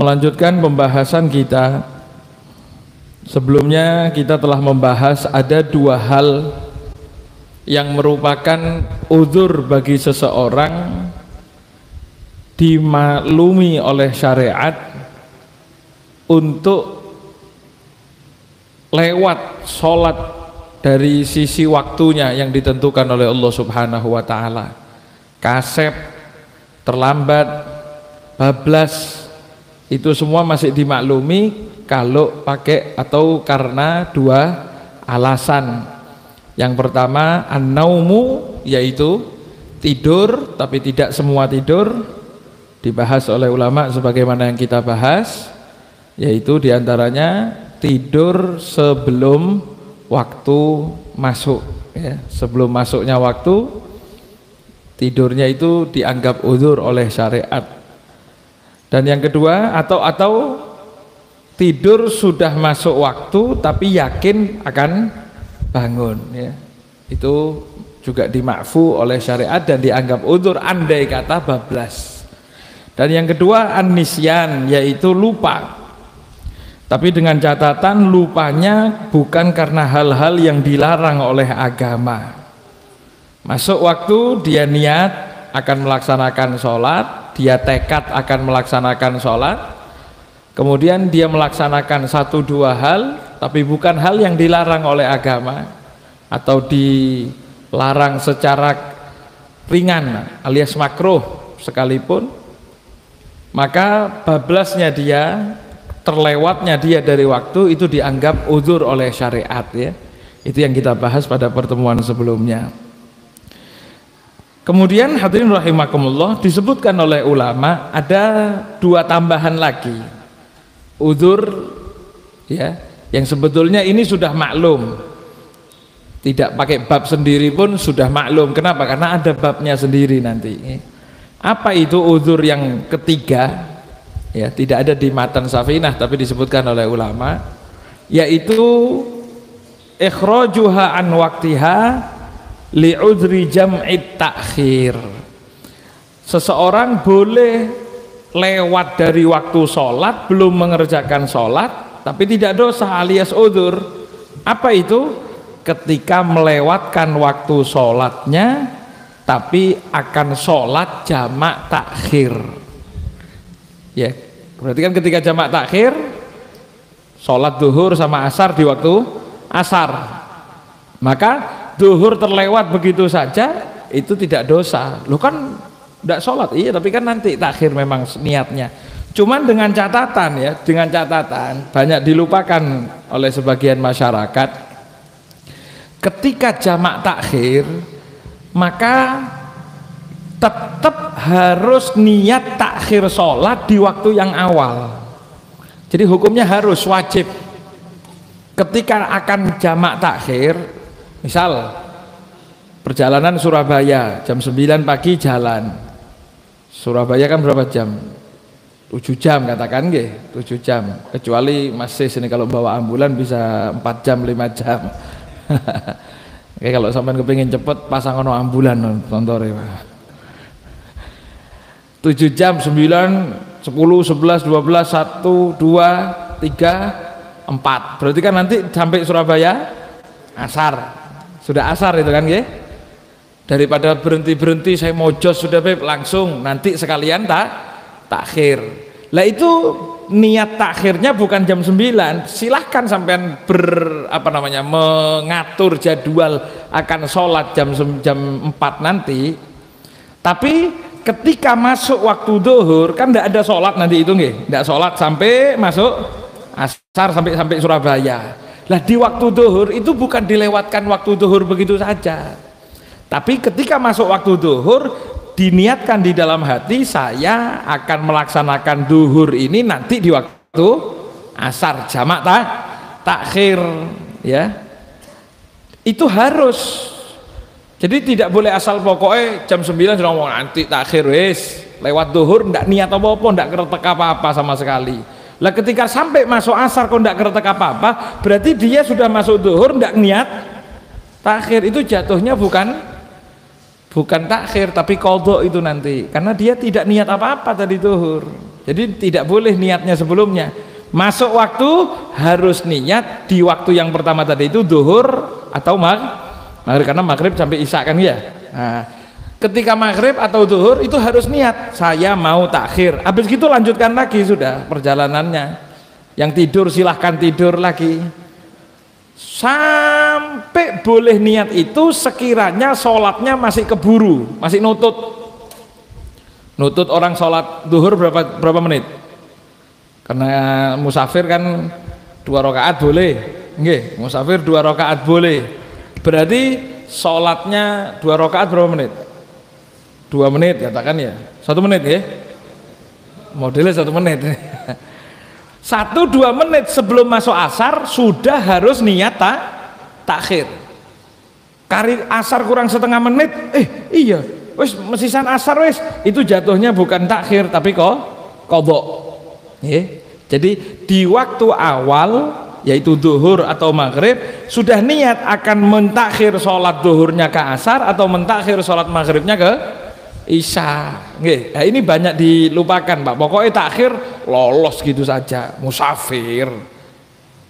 Melanjutkan pembahasan kita. Sebelumnya kita telah membahas ada dua hal yang merupakan uzur bagi seseorang dimaklumi oleh syariat untuk lewat sholat dari sisi waktunya yang ditentukan oleh Allah Subhanahu wa Ta'ala. Kasep, terlambat, bablas, itu semua masih dimaklumi kalau pakai atau karena dua alasan. Yang pertama an-naumu, yaitu tidur, tapi tidak semua tidur, dibahas oleh ulama sebagaimana yang kita bahas, yaitu diantaranya tidur sebelum waktu masuk, ya. Sebelum masuknya waktu, tidurnya itu dianggap uzur oleh syariat. Dan yang kedua, atau tidur sudah masuk waktu tapi yakin akan bangun, ya. Itu juga dimakfu oleh syariat dan dianggap uzur andai kata bablas. Dan yang kedua an-nisyan, yaitu lupa. Tapi dengan catatan lupanya bukan karena hal-hal yang dilarang oleh agama. Masuk waktu dia niat akan melaksanakan sholat, dia tekad akan melaksanakan sholat, kemudian dia melaksanakan satu dua hal, tapi bukan hal yang dilarang oleh agama atau dilarang secara ringan alias makruh sekalipun, maka bablasnya dia, terlewatnya dia dari waktu itu dianggap uzur oleh syariat, ya. Itu yang kita bahas pada pertemuan sebelumnya. Kemudian hadirin rahimakumullah, disebutkan oleh ulama ada dua tambahan lagi uzur, ya, yang sebetulnya ini sudah maklum, tidak pakai bab sendiri pun sudah maklum. Kenapa? Karena ada babnya sendiri nanti. Apa itu uzur yang ketiga? Ya, tidak ada di matan Safinah tapi disebutkan oleh ulama, yaitu ikhrajuha an waqtiha li'udhri jam'it ta'khir. Seseorang boleh lewat dari waktu sholat, belum mengerjakan sholat, tapi tidak dosa alias uzur. Apa itu? Ketika melewatkan waktu sholatnya tapi akan sholat jamak takhir, ya. Berarti kan ketika jamak takhir sholat duhur sama asar di waktu asar, maka duhur terlewat begitu saja itu tidak dosa. Lu kan tidak sholat, iya, tapi kan nanti takhir memang niatnya. Cuman dengan catatan, ya, dengan catatan banyak dilupakan oleh sebagian masyarakat. Ketika jamak takhir, maka tetap harus niat takhir sholat di waktu yang awal. Jadi hukumnya harus wajib. Ketika akan jamak takhir, misal perjalanan Surabaya jam 9 pagi jalan. Surabaya kan berapa jam? 7 jam katakan, nggih, 7 jam. Kecuali masih sini kalau bawa ambulan bisa 4 jam 5 jam. Oke, kalau sampean kepengin cepet pasang ono ambulan tontore. 7 jam, 9, 10, 11, 12, 1, 2, 3, 4. Berarti kan nanti sampai Surabaya asar. Sudah asar itu kan, nggih. Daripada berhenti-berhenti saya mau jos sudah langsung nanti sekalian takhir. Lah itu niat takhirnya bukan jam 9. Silahkan sampean mengatur jadwal akan sholat jam 4 nanti. Tapi ketika masuk waktu zuhur kan tidak ada sholat nanti itu, nggih. Tidak sholat sampai masuk asar sampai Surabaya. Lah di waktu zuhur itu bukan dilewatkan waktu zuhur begitu saja. Tapi ketika masuk waktu zuhur diniatkan di dalam hati, saya akan melaksanakan zuhur ini nanti di waktu asar jamak takhir, ya. Itu harus. Jadi tidak boleh asal pokoknya jam 9 sudah ngomong nanti takhir wis, lewat zuhur ndak niat apa-apa, ndak keretek apa-apa sama sekali. Lah ketika sampai masuk asar kok ndak keretek apa-apa, berarti dia sudah masuk zuhur ndak niat takhir. Itu jatuhnya bukan takhir tapi qadha itu nanti, karena dia tidak niat apa-apa tadi zuhur. Jadi tidak boleh niatnya sebelumnya. Masuk waktu harus niat di waktu yang pertama tadi itu zuhur atau maghrib, karena maghrib sampai isya kan ya. Nah, ketika maghrib atau zuhur itu harus niat saya mau takhir. Habis gitu lanjutkan lagi sudah perjalanannya. Yang tidur silahkan tidur lagi. Sampai boleh niat itu sekiranya sholatnya masih keburu, masih nutut orang sholat zuhur berapa menit, karena musafir kan 2 rakaat boleh, nggih, musafir 2 rakaat boleh, berarti sholatnya 2 rakaat berapa menit? 2 menit katakan ya, 1 menit ya, modelnya 1 menit 1-2 menit sebelum masuk asar sudah harus niat takhir. Kari asar kurang setengah menit, iya wis mesisan asar wis, itu jatuhnya bukan takhir tapi qadha. Jadi di waktu awal yaitu zuhur atau maghrib sudah niat akan mentakhir sholat zuhurnya ke asar atau mentakhir sholat maghribnya ke isya. Nah, ini banyak dilupakan Pak, pokoknya takhir lolos gitu saja, musafir,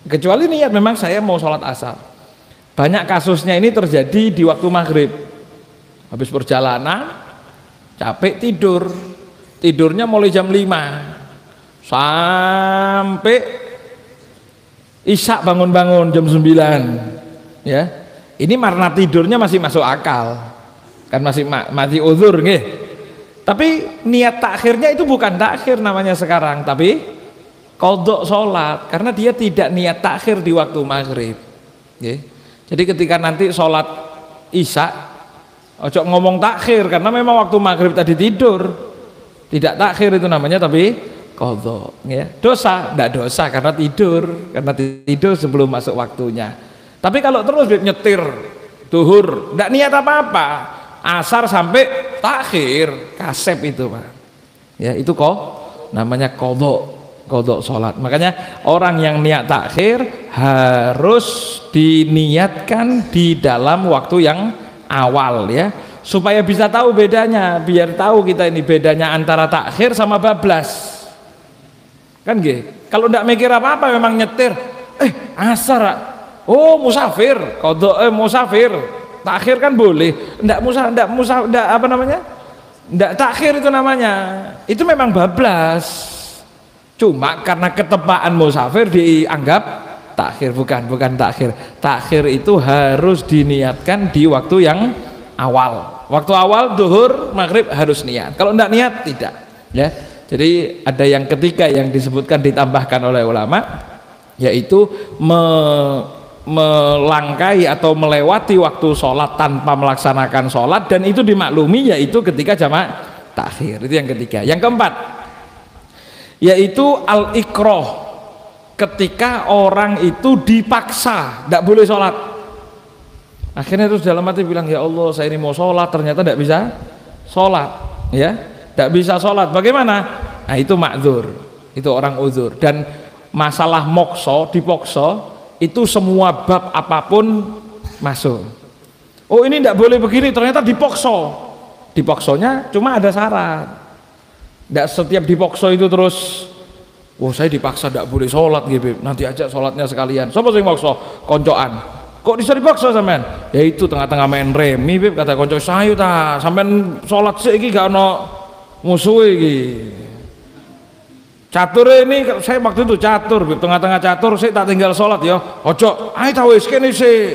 kecuali niat memang saya mau sholat asar. Banyak kasusnya ini terjadi di waktu maghrib. Habis perjalanan capek tidurnya mulai jam 5 sampai isya bangun-bangun jam 9 ya. Ini karena tidurnya masih masuk akal kan, masih uzur nggih. Tapi niat takhirnya itu bukan takhir namanya sekarang, tapi qadha sholat, karena dia tidak niat takhir di waktu maghrib nggih. Jadi ketika nanti sholat isya ojo ngomong takhir, karena memang waktu maghrib tadi tidur, tidak takhir itu namanya, tapi qadha ya. Dosa? Tidak dosa karena tidur sebelum masuk waktunya. Tapi kalau terus nyetir zuhur tidak niat apa-apa, asar sampai takhir, kasep itu Pak ya, itu namanya qadha sholat. Makanya orang yang niat takhir harus diniatkan di dalam waktu yang awal ya, supaya bisa tahu bedanya, biar tahu kita ini bedanya antara takhir sama bablas kan nggih. Kalau ndak mikir apa-apa memang nyetir asar oh musafir qadha musafir, takhir kan boleh, ndak apa namanya, ndak takhir itu namanya, itu memang bablas, cuma karena ketepaan musafir dianggap takhir, bukan takhir. Takhir itu harus diniatkan di waktu yang awal. Waktu awal zuhur, maghrib harus niat. Kalau tidak niat tidak. Ya. Jadi ada yang ketiga yang disebutkan ditambahkan oleh ulama, yaitu melangkai atau melewati waktu sholat tanpa melaksanakan sholat, dan itu dimaklumi yaitu ketika jamak takhir. Itu yang ketiga. Yang keempat, yaitu al-ikrah. Ketika orang itu dipaksa tidak boleh sholat, akhirnya terus dalam hati bilang ya Allah saya ini mau sholat ternyata tidak bisa sholat ya, tidak bisa sholat, bagaimana? Nah itu ma'dzur, itu orang uzur. Dan masalah mokso, dipokso itu semua bab apapun masuk. Oh ini tidak boleh begini, ternyata dipokso, dipoksonya cuma ada syarat, tidak setiap dipokso itu terus oh saya dipaksa tidak boleh sholat gitu, nanti aja sholatnya sekalian. Siapa yang maksa? Koncoan. Kok bisa dipaksa sampean? Ya itu tengah-tengah main remi Bib, kata konco saya ta sampean sholat sih iki gak ono musuh iki. Catur ini saya waktu itu catur Bib, tengah-tengah catur saya tak tinggal sholat ya. Ojo, ayo ta wis kene sih.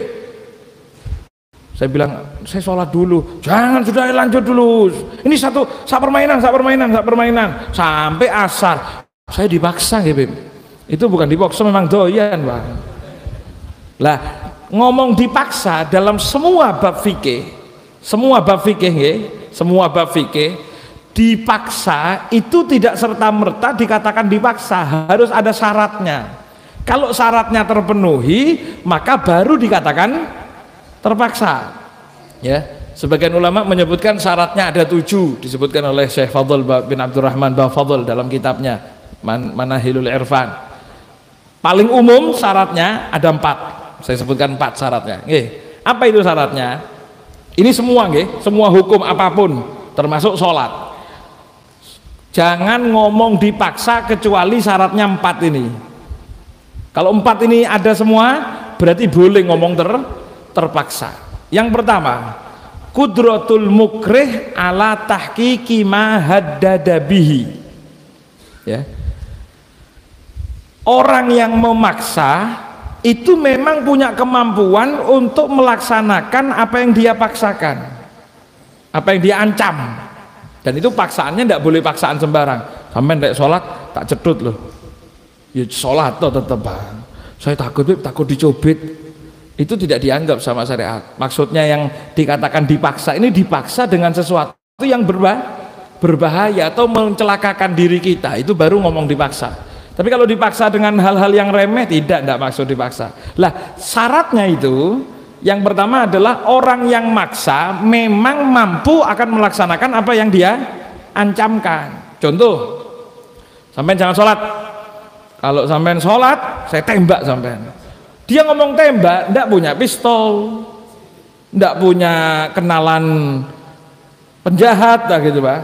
Saya bilang saya sholat dulu. Jangan, sudah lanjut dulu. Ini satu permainan sampai asar. Saya dipaksa gitu. Itu bukan dipaksa, memang doyan Bang. Lah ngomong dipaksa dalam semua bab fikih, semua bab fikih dipaksa itu tidak serta-merta dikatakan dipaksa, harus ada syaratnya. Kalau syaratnya terpenuhi maka baru dikatakan terpaksa ya. Sebagian ulama menyebutkan syaratnya ada 7, disebutkan oleh Syekh Fadl bin Abdurrahman Bafadl dalam kitabnya Manahilul Irfan. Paling umum syaratnya ada 4, saya sebutkan 4 syaratnya. Apa itu syaratnya? Ini semua semua hukum apapun termasuk sholat. Jangan ngomong dipaksa kecuali syaratnya 4 ini. Kalau 4 ini ada semua, berarti boleh ngomong terpaksa. Yang pertama, kudratul mukrih ala tahqiqi ma haddada bihi. Ya. Orang yang memaksa itu memang punya kemampuan untuk melaksanakan apa yang dia paksakan, apa yang dia ancam. Dan itu paksaannya tidak boleh paksaan sembarang. Sampai ndak sholat tak cedut loh. Ya sholat toh tetap. Saya takut dicubit. Itu tidak dianggap sama syariat. Maksudnya yang dikatakan dipaksa ini dipaksa dengan sesuatu yang berbahaya atau mencelakakan diri kita, itu baru ngomong dipaksa. Tapi kalau dipaksa dengan hal-hal yang remeh, tidak maksud dipaksa. Lah syaratnya itu yang pertama adalah orang yang maksa memang mampu akan melaksanakan apa yang dia ancamkan. Contoh, sampean jangan sholat. Kalau sampean sholat, saya tembak sampean. Dia ngomong tembak, ndak punya pistol, ndak punya kenalan penjahat, tak gitu pak,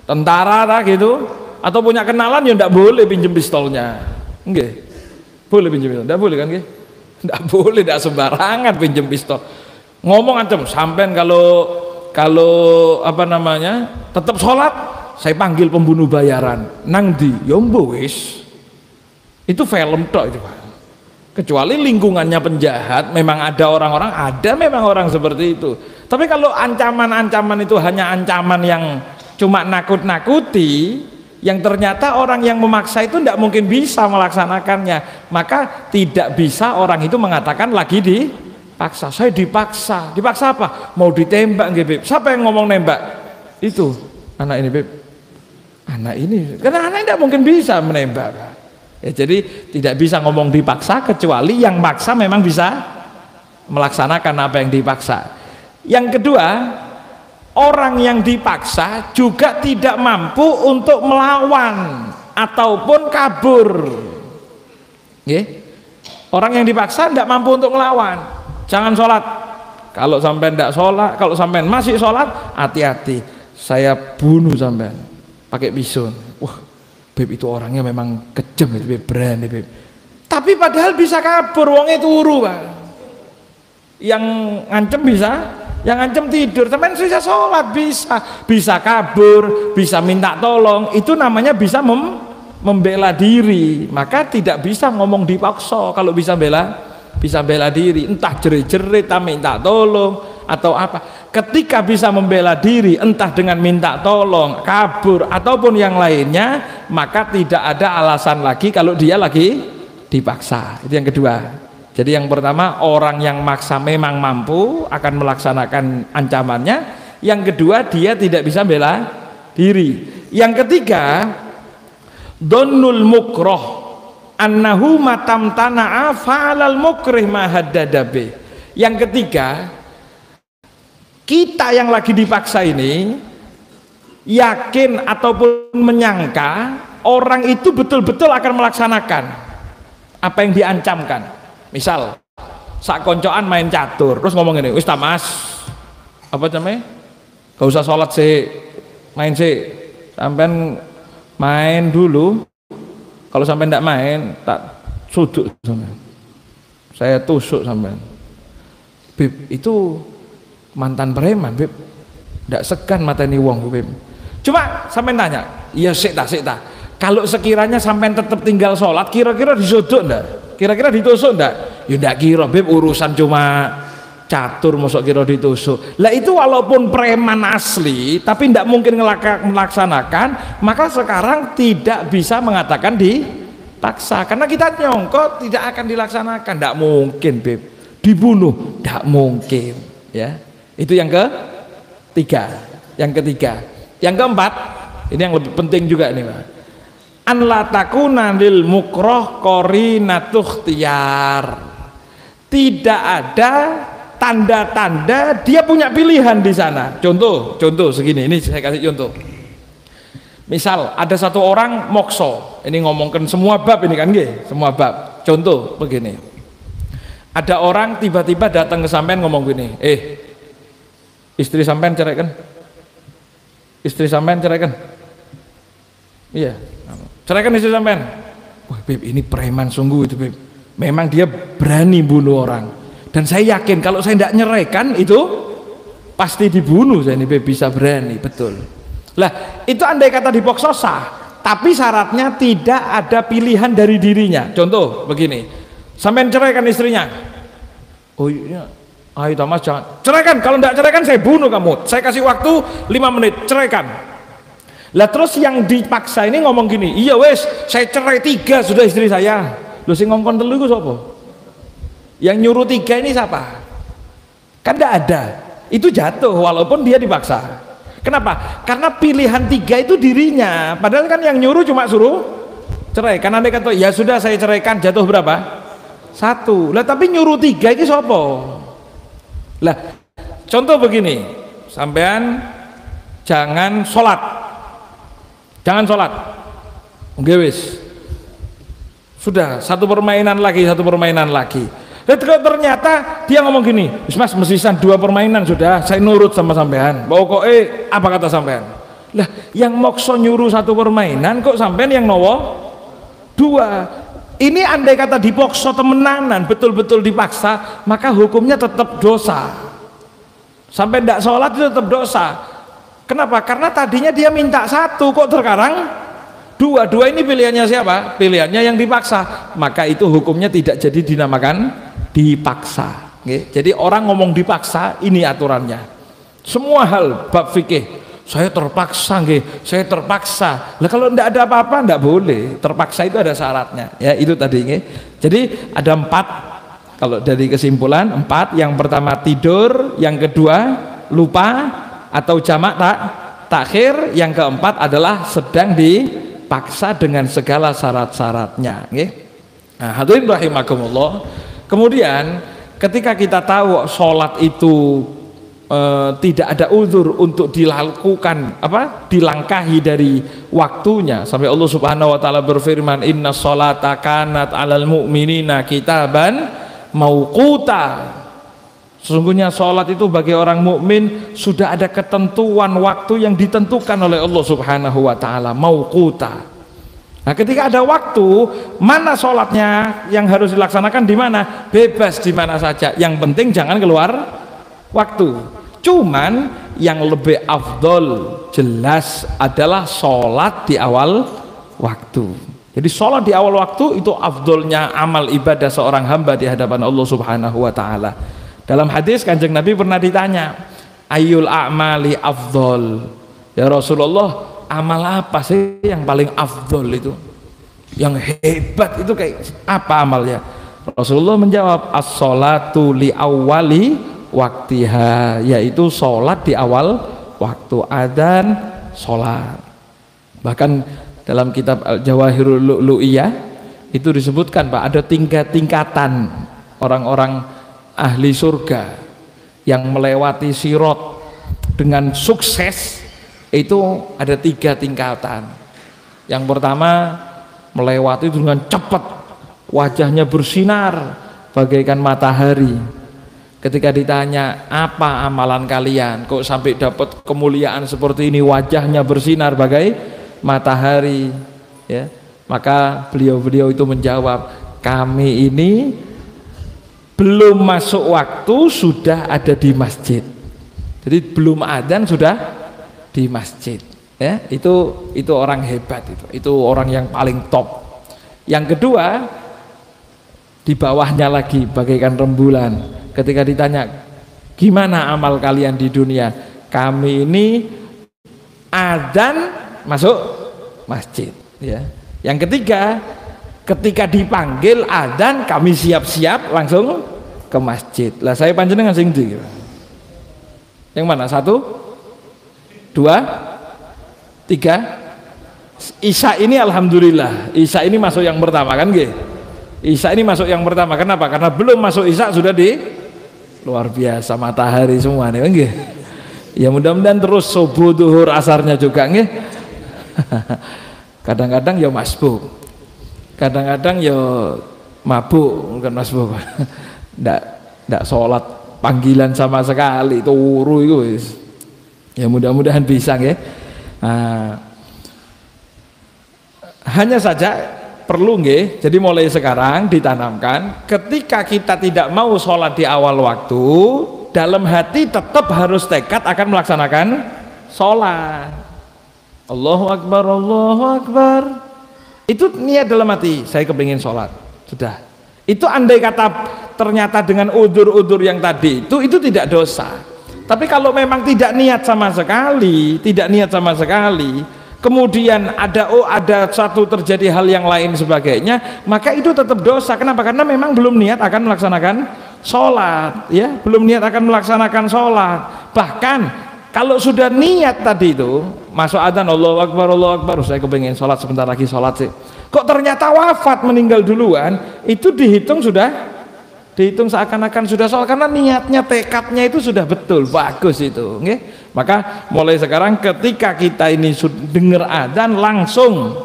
tentara, tak gitu, atau punya kenalan ya ndak boleh pinjem pistolnya, enggak, boleh pinjem pistol, ndak boleh kan, enggak, ndak boleh, ndak sembarangan pinjem pistol. Ngomong ancam, sampean kalau apa namanya, tetap sholat, saya panggil pembunuh bayaran, nang di, yombo wis. Itu film tok itu pak. Kecuali lingkungannya penjahat, memang ada memang orang seperti itu. Tapi kalau ancaman-ancaman itu hanya ancaman yang cuma nakut-nakuti, yang ternyata orang yang memaksa itu tidak mungkin bisa melaksanakannya, maka tidak bisa orang itu mengatakan lagi dipaksa. Saya dipaksa apa? Mau ditembak nggih Beb? Siapa yang ngomong nembak? Itu anak ini Beb, anak ini, karena anak tidak mungkin bisa menembak. Ya, jadi tidak bisa ngomong dipaksa kecuali yang maksa memang bisa melaksanakan apa yang dipaksa. Yang kedua, orang yang dipaksa juga tidak mampu untuk melawan ataupun kabur. Orang yang dipaksa tidak mampu untuk melawan. Jangan sholat. Kalau sampai tidak sholat, kalau sampai masih sholat, hati-hati. Saya bunuh sampai pakai pisau. Wah, Beb itu orangnya memang kejam itu Beb, berani Beb. Tapi padahal bisa kabur, wongnya turu Pak. Yang ngancem bisa, yang ngancem tidur, teman bisa sholat, bisa kabur, bisa minta tolong, itu namanya bisa membela diri. Maka tidak bisa ngomong dipaksa kalau bisa bela diri, entah jerit-jerit, minta tolong atau apa. Ketika bisa membela diri entah dengan minta tolong, kabur ataupun yang lainnya, maka tidak ada alasan lagi kalau dia lagi dipaksa. Itu yang kedua. Jadi yang pertama, orang yang maksa memang mampu akan melaksanakan ancamannya. Yang kedua, dia tidak bisa bela diri. Yang ketiga, donnul mukroh annahu matam tana'a fa'alal mukrih mahaddadabe. Yang ketiga, kita yang lagi dipaksa ini yakin ataupun menyangka orang itu betul-betul akan melaksanakan apa yang diancamkan. Misal sak koncoan main catur terus ngomong ini, wis Mas, apa namanya, gak usah sholat sih, main sih, sampean main dulu, kalau sampean tidak main tak suduk sampean, saya tusuk sampean. Bib, itu mantan preman Beb, tidak segan mateni wong Beb. Cuma sampai tanya, iya sik ta, kalau sekiranya sampai tetap tinggal sholat, kira-kira disodok ndak? Kira-kira ditusuk ndak? Ya ndak kira Beb, urusan cuma catur mosok kira ditusuk. Lah itu walaupun preman asli tapi tidak mungkin melaksanakan, maka sekarang tidak bisa mengatakan dipaksa karena kita nyongkok tidak akan dilaksanakan. Tidak mungkin Beb, dibunuh tidak mungkin ya. Itu yang ketiga. Yang keempat, ini yang lebih penting juga nih Pak. An la takuna lil mukroh qarinatu ikhtiyar. Tidak ada tanda-tanda dia punya pilihan di sana. Contoh segini, ini saya kasih contoh. Misal ada satu orang mokso, ini ngomongkan semua bab ini kan nggih, semua bab. Contoh begini. Ada orang tiba-tiba datang ke sampean ngomong gini, istri sampean ceraikan, istri sampean ceraikan. Iya. Ceraikan istri sampean. Wah, Beb, ini preman sungguh itu, Beb. Memang dia berani bunuh orang. Dan saya yakin kalau saya tidak nyeraikan itu pasti dibunuh saya ini, Beb, bisa berani, betul. Lah, itu andai kata dipaksa sah, tapi syaratnya tidak ada pilihan dari dirinya. Contoh begini, sampean ceraikan istrinya. Oh iya, ayo Thomas jangan. Ceraikan, kalau tidak ceraikan saya bunuh kamu. Saya kasih waktu 5 menit, ceraikan. Lah terus yang dipaksa ini ngomong gini, iya wes, saya cerai 3 sudah istri saya. Loh sing ngongkon 3 itu siapa? Yang nyuruh 3 ini siapa? Kan tidak ada. Itu jatuh walaupun dia dipaksa. Kenapa? Karena pilihan 3 itu dirinya. Padahal kan yang nyuruh cuma suruh cerai. Karena dia kata ya sudah saya ceraikan, jatuh berapa? 1. Lah tapi nyuruh 3 ini siapa? Lah contoh begini, sampean jangan sholat. Jangan sholat. Nggih wis. Sudah, satu permainan lagi. Dan ternyata dia ngomong gini, Mas mesisan 2 permainan sudah, saya nurut sama sampean. Pokoknya apa kata sampean? Lah yang mokso nyuruh 1 permainan kok sampean yang nowo 2. Ini andai kata dipaksa temenanan, betul-betul dipaksa, maka hukumnya tetap dosa. Sampai tidak sholat itu tetap dosa. Kenapa? Karena tadinya dia minta 1, kok terkarang 2. 2 ini pilihannya siapa? Pilihannya yang dipaksa. Maka itu hukumnya tidak jadi dinamakan dipaksa. Jadi orang ngomong dipaksa, ini aturannya. Semua hal bab fikih, saya terpaksa, saya terpaksa. Lah kalau tidak ada apa-apa tidak boleh. Terpaksa itu ada syaratnya. Ya itu tadi. Jadi ada 4. Kalau dari kesimpulan 4. Yang pertama tidur, yang kedua lupa atau jamak takhir, yang keempat adalah sedang dipaksa dengan segala syarat-syaratnya. Nah, hadirin rahimakumullah. Kemudian ketika kita tahu sholat itu tidak ada uzur untuk dilakukan dilangkahi dari waktunya, sampai Allah Subhanahu wa taala berfirman inna sholata kanat 'alal mu'minina kitaban mauquta. Sesungguhnya sholat itu bagi orang mukmin sudah ada ketentuan waktu yang ditentukan oleh Allah Subhanahu wa taala, mauquta. Nah, ketika ada waktu, mana sholatnya yang harus dilaksanakan di mana? Bebas di mana saja. Yang penting jangan keluar waktu. Cuman yang lebih afdol jelas adalah sholat di awal waktu. Jadi sholat di awal waktu itu afdolnya amal ibadah seorang hamba di hadapan Allah Subhanahu wa taala. Dalam hadis Kanjeng Nabi pernah ditanya, ayyul a'mali afdol? Ya Rasulullah, amal apa sih yang paling afdol itu? Yang hebat itu kayak apa amalnya? Rasulullah menjawab, as-sholatu li awwali waktiha, yaitu sholat di awal waktu, adzan, sholat. Bahkan dalam kitab Al-Jawahirul Lu'lu'iyah itu disebutkan Pak, ada tingkatan orang-orang ahli surga yang melewati sirat dengan sukses. Itu ada 3 tingkatan. Yang pertama melewati dengan cepat, wajahnya bersinar bagaikan matahari. Ketika ditanya apa amalan kalian kok sampai dapat kemuliaan seperti ini, wajahnya bersinar bagai matahari, ya, maka beliau itu menjawab, kami ini belum masuk waktu sudah ada di masjid. Jadi belum adzan sudah di masjid, ya. Itu orang hebat, itu orang yang paling top. Yang kedua, di bawahnya lagi bagaikan rembulan. Ketika ditanya gimana amal kalian di dunia, kami ini adzan masuk masjid, ya. Yang ketiga, ketika dipanggil adzan kami siap-siap langsung ke masjid. Lah saya panjenengan sing ndi? Yang mana? 1, 2, 3. Isya ini alhamdulillah, Isya ini masuk yang pertama kan nggih? Isya ini masuk yang pertama. Kenapa? Karena belum masuk Isya sudah di luar biasa matahari semua nih nggih. Ya mudah-mudahan terus subuh, duhur, asarnya juga nggih. Kadang-kadang ya masbuk. Kadang-kadang ya mabuk, bukan masbuk. Ndak sholat panggilan sama sekali, turu itu. Ya mudah-mudahan bisa nggih. Nah, Hanya saja perlu nggih, jadi mulai sekarang ditanamkan ketika kita tidak mau sholat di awal waktu, dalam hati tetap harus tekad akan melaksanakan sholat. Allahu Akbar, Allahu Akbar, itu niat dalam hati, saya kepingin sholat, sudah. Itu andai kata ternyata dengan udzur-udzur yang tadi itu tidak dosa. Tapi kalau memang tidak niat sama sekali, kemudian ada satu terjadi hal yang lain sebagainya, maka itu tetap dosa. Kenapa? Karena memang belum niat akan melaksanakan sholat, ya, belum niat akan melaksanakan sholat. Bahkan kalau sudah niat tadi itu, masuk adzan Allahu Akbar, saya kepengen sholat, sebentar lagi sholat sih, kok ternyata wafat, meninggal duluan, itu dihitung seakan-akan sudah sholat, karena niatnya, tekadnya itu sudah betul, bagus itu, okay? Maka mulai sekarang ketika kita ini dengar adzan langsung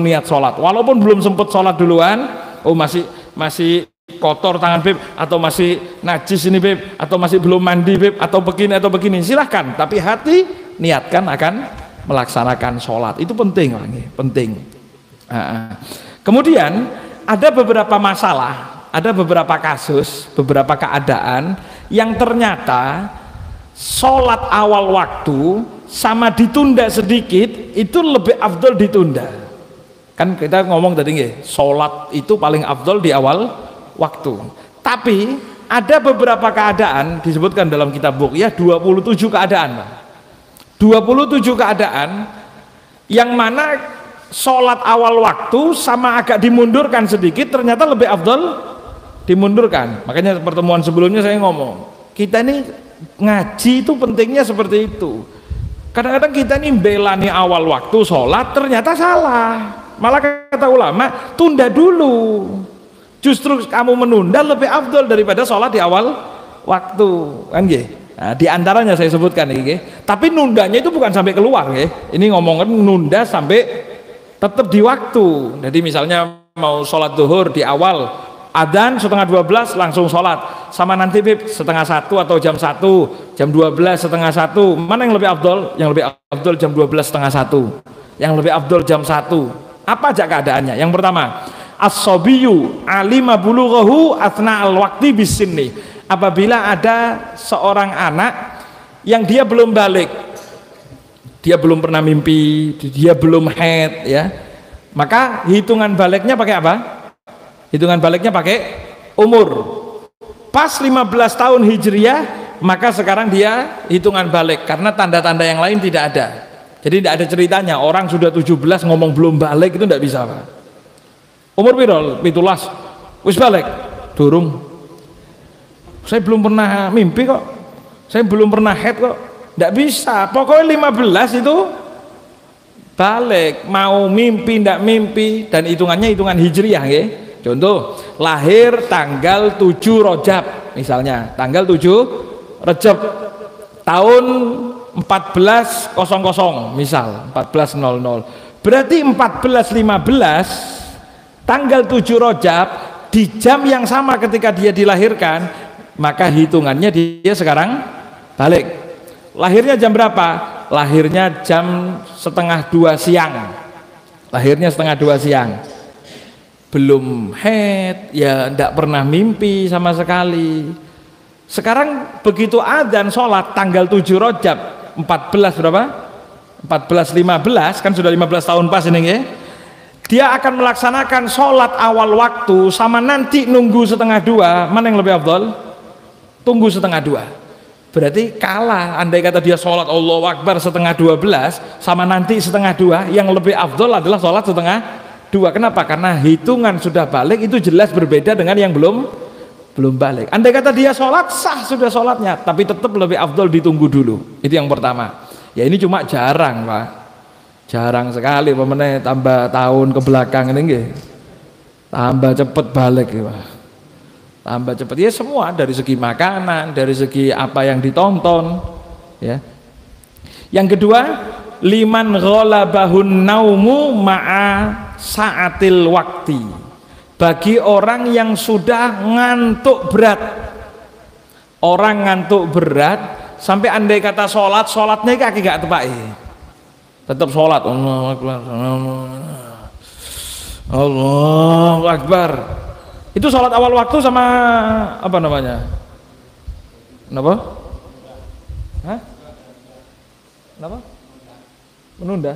niat sholat, walaupun belum sempat sholat duluan, oh masih kotor tangan beb, atau masih najis ini beb, atau masih belum mandi beb, atau begini, silahkan, tapi hati niatkan akan melaksanakan sholat, itu penting lagi, penting. Kemudian ada beberapa masalah, ada beberapa kasus, beberapa keadaan yang ternyata sholat awal waktu sama ditunda sedikit itu lebih afdol ditunda. Kan kita ngomong tadi nggih, sholat itu paling afdol di awal waktu. Tapi ada beberapa keadaan disebutkan dalam kitab Buqyah, 27 keadaan, 27 keadaan yang mana sholat awal waktu sama agak dimundurkan sedikit ternyata lebih afdol dimundurkan. Makanya pertemuan sebelumnya saya ngomong, kita ini ngaji itu pentingnya seperti itu. Kadang-kadang kita ini belani awal waktu sholat ternyata salah, malah kata ulama tunda dulu, justru kamu menunda lebih afdol daripada sholat di awal waktu, kan nggih. Nah, di antaranya saya sebutkan ini, tapi nundanya itu bukan sampai keluar, ini ngomongin nunda sampai tetap di waktu. Jadi misalnya mau sholat zuhur di awal, adzan setengah 12 langsung sholat, sama nanti bib setengah 1 atau jam 1, jam 12 setengah 1, mana yang lebih afdol? Yang lebih afdol jam 12 setengah 1, yang lebih afdol jam 1. Apa aja keadaannya? Yang pertama, as-sobiyu alima bulughahu athna al-waqti bisinni, apabila ada seorang anak yang dia belum balik, dia belum pernah mimpi, dia belum haid, ya, maka hitungan baliknya pakai apa? Hitungan baliknya pakai umur. Pas 15 tahun hijriah, maka sekarang dia hitungan balik, karena tanda-tanda yang lain tidak ada. Jadi tidak ada ceritanya orang sudah 17 ngomong belum balik, itu tidak bisa, Pak. Umur pirol 17 wis balik durung, saya belum pernah mimpi kok, saya belum pernah haid kok, tidak bisa. Pokoknya 15 itu balik, mau mimpi tidak mimpi, dan hitungannya hitungan hijriah, ya. Contoh lahir tanggal 7 Rajab misalnya, tanggal 7 Rajab tahun 1400 misal, 1400, berarti 1415 tanggal 7 Rajab di jam yang sama ketika dia dilahirkan, maka hitungannya dia sekarang balik. Lahirnya jam berapa? Lahirnya jam setengah 2 siang, lahirnya setengah 2 siang, belum haid, ya tidak pernah mimpi sama sekali. Sekarang begitu adzan sholat tanggal 7 Rajab 14 berapa? 1415, kan sudah 15 tahun pas ini, ya. Dia akan melaksanakan sholat awal waktu sama nanti nunggu setengah 2, mana yang lebih afdol? Tunggu setengah 2. Berarti kalah. Andai kata dia sholat Allahu Akbar setengah 12 sama nanti setengah 2, yang lebih afdol adalah sholat setengah 2. Kenapa? Karena hitungan sudah balik itu jelas berbeda dengan yang belum balik. Andai kata dia sholat sah sudah sholatnya, tapi tetap lebih afdol ditunggu dulu. Itu yang pertama. Ya ini cuma jarang, Pak, jarang sekali pemenang tambah tahun ke belakang ini nggih, tambah cepet balik, Pak, tambah cepet, ya semua dari segi makanan, dari segi apa yang ditonton, ya. Yang kedua, liman ghalabahun naumu ma'a sa'atil wakti, bagi orang yang sudah ngantuk berat. Orang ngantuk berat sampai andai kata sholatnya kaki gak tepak, tetap sholat Allahu Akbar. Itu sholat awal waktu sama apa namanya? Kenapa? Hah? Kenapa? Menunda?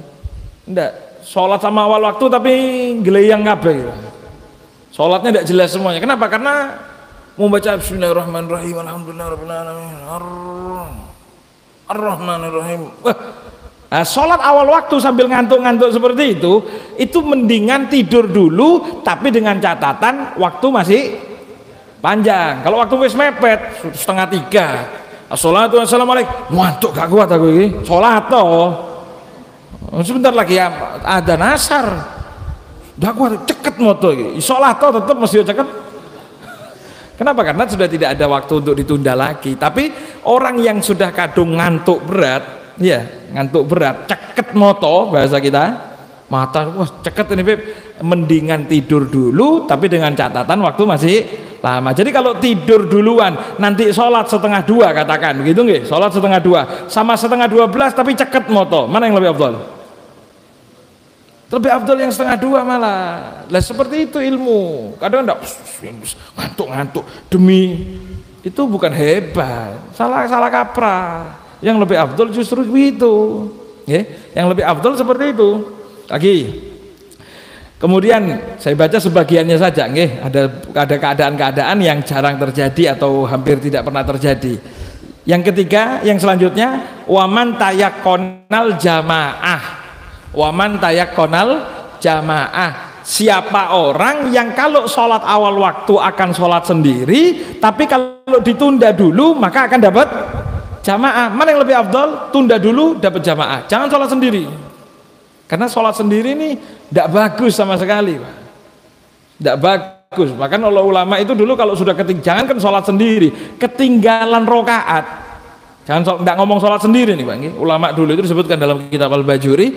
Enggak. Sholat sama awal waktu tapi geleyang kabeh. Sholatnya tidak jelas semuanya. Kenapa? Karena mau baca Bismillahirrahmanirrahim, Alhamdulillahirabbil alamin, Ar-Rahmanirrahim. Nah, sholat awal waktu sambil ngantuk-ngantuk seperti itu mendingan tidur dulu, tapi dengan catatan waktu masih panjang. Kalau waktu wis mepet, 2:30, Assalamualaikum, ngantuk gak kuat aku ini. Sholat toh, sebentar lagi ya adzan asar, gak kuat, ceket moto ini. Sholat toh tetap mesti ceket. Kenapa? Karena sudah tidak ada waktu untuk ditunda lagi. Tapi orang yang sudah kadung ngantuk berat, ya ngantuk berat, ceket moto bahasa kita, mata wah ceket ini Beb, mendingan tidur dulu tapi dengan catatan waktu masih lama. Jadi kalau tidur duluan nanti sholat 1:30 katakan begitu nggih, sholat 1:30 sama 1:30 tapi ceket moto, mana yang lebih afdal? Lebih afdal yang 1:30 malah. Lah seperti itu ilmu. Kadang enggak ngantuk-ngantuk demi itu bukan hebat, salah kaprah. Yang lebih afdal justru itu, ya. Yang lebih afdal seperti itu. Lagi. Kemudian saya baca sebagiannya saja, nggih. Ada keadaan-keadaan yang jarang terjadi atau hampir tidak pernah terjadi. Yang ketiga, yang selanjutnya, waman tayakkonal jamaah. Waman tayakkonal jamaah. Siapa orang yang kalau sholat awal waktu akan sholat sendiri, tapi kalau ditunda dulu maka akan dapat jamaah. Mana yang lebih afdal? Tunda dulu dapat jamaah, jangan sholat sendiri, karena sholat sendiri ini tidak bagus sama sekali, tidak bagus. Bahkan oleh ulama itu dulu kalau sudah jangan kan sholat sendiri, ketinggalan rokaat, jangan tidak ngomong sholat sendiri nih Bang. Ulama dulu itu disebutkan dalam kitab Al-Bajuri,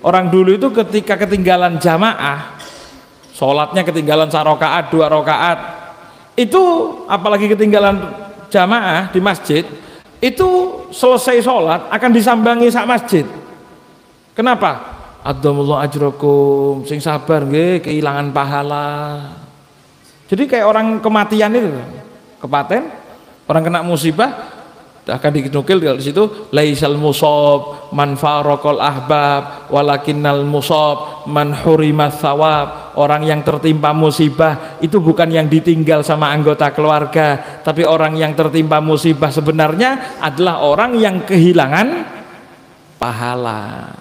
orang dulu itu ketika ketinggalan jamaah, sholatnya ketinggalan 1 rakaat 2 rakaat, itu apalagi ketinggalan jamaah di masjid, itu selesai sholat akan disambangi sak masjid. Kenapa? Adamullah ajrokum, sing sabar nggih, kehilangan pahala. Jadi kayak orang kematian itu, kepaten, orang kena musibah, akan dinukil di situ, laisal musab man faraqal ahbab walakinnal musab man hurimat thawab. Orang yang tertimpa musibah itu bukan yang ditinggal sama anggota keluarga, tapi orang yang tertimpa musibah sebenarnya adalah orang yang kehilangan pahala.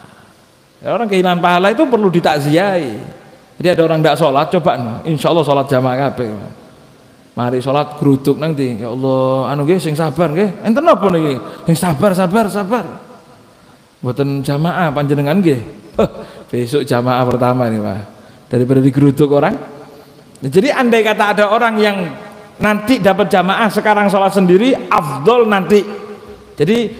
Ya, orang kehilangan pahala itu perlu ditakziahi. Jadi ada orang tidak sholat, coba insya Allah sholat jamaah kabeh. Mari sholat geruduk nanti, ya Allah, anu nggih sing sabar nggih. Enten napa niki? Sing sabar. Mboten jamaah panjenengan nggih. Besok jamaah pertama nih, Pak. Daripada digeruduk orang. Jadi andai kata ada orang yang nanti dapat jamaah sekarang sholat sendiri, afdol nanti. Jadi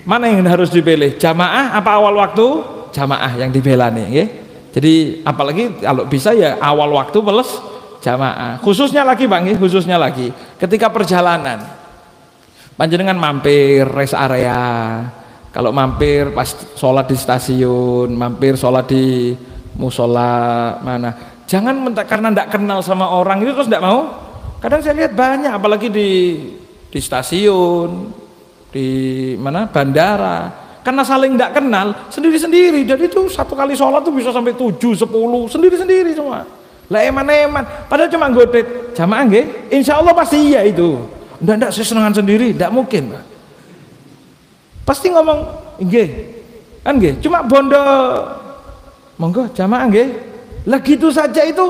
mana yang harus dipilih? Jamaah apa awal waktu? Jamaah yang dibela nih, nggih. Jadi apalagi kalau bisa ya awal waktu plus jamaah. Khususnya lagi Bang, khususnya lagi ketika perjalanan panjenengan mampir rest area, kalau mampir pas sholat di stasiun, mampir sholat di musola mana, jangan karena tidak kenal sama orang itu terus tidak mau. Kadang saya lihat banyak apalagi di stasiun, di mana bandara, karena saling tidak kenal sendiri-sendiri, jadi itu satu kali sholat tuh bisa sampai 7, 10 sendiri-sendiri semua. Lah eman-eman, padahal cuma godet jamaah nggih, insya Allah pasti iya itu. Ndak saya senengan sendiri, ndak mungkin Pak. Pasti ngomong nggih, kan nggih, cuma bondo monggo jamaah nggih. Lah gitu saja itu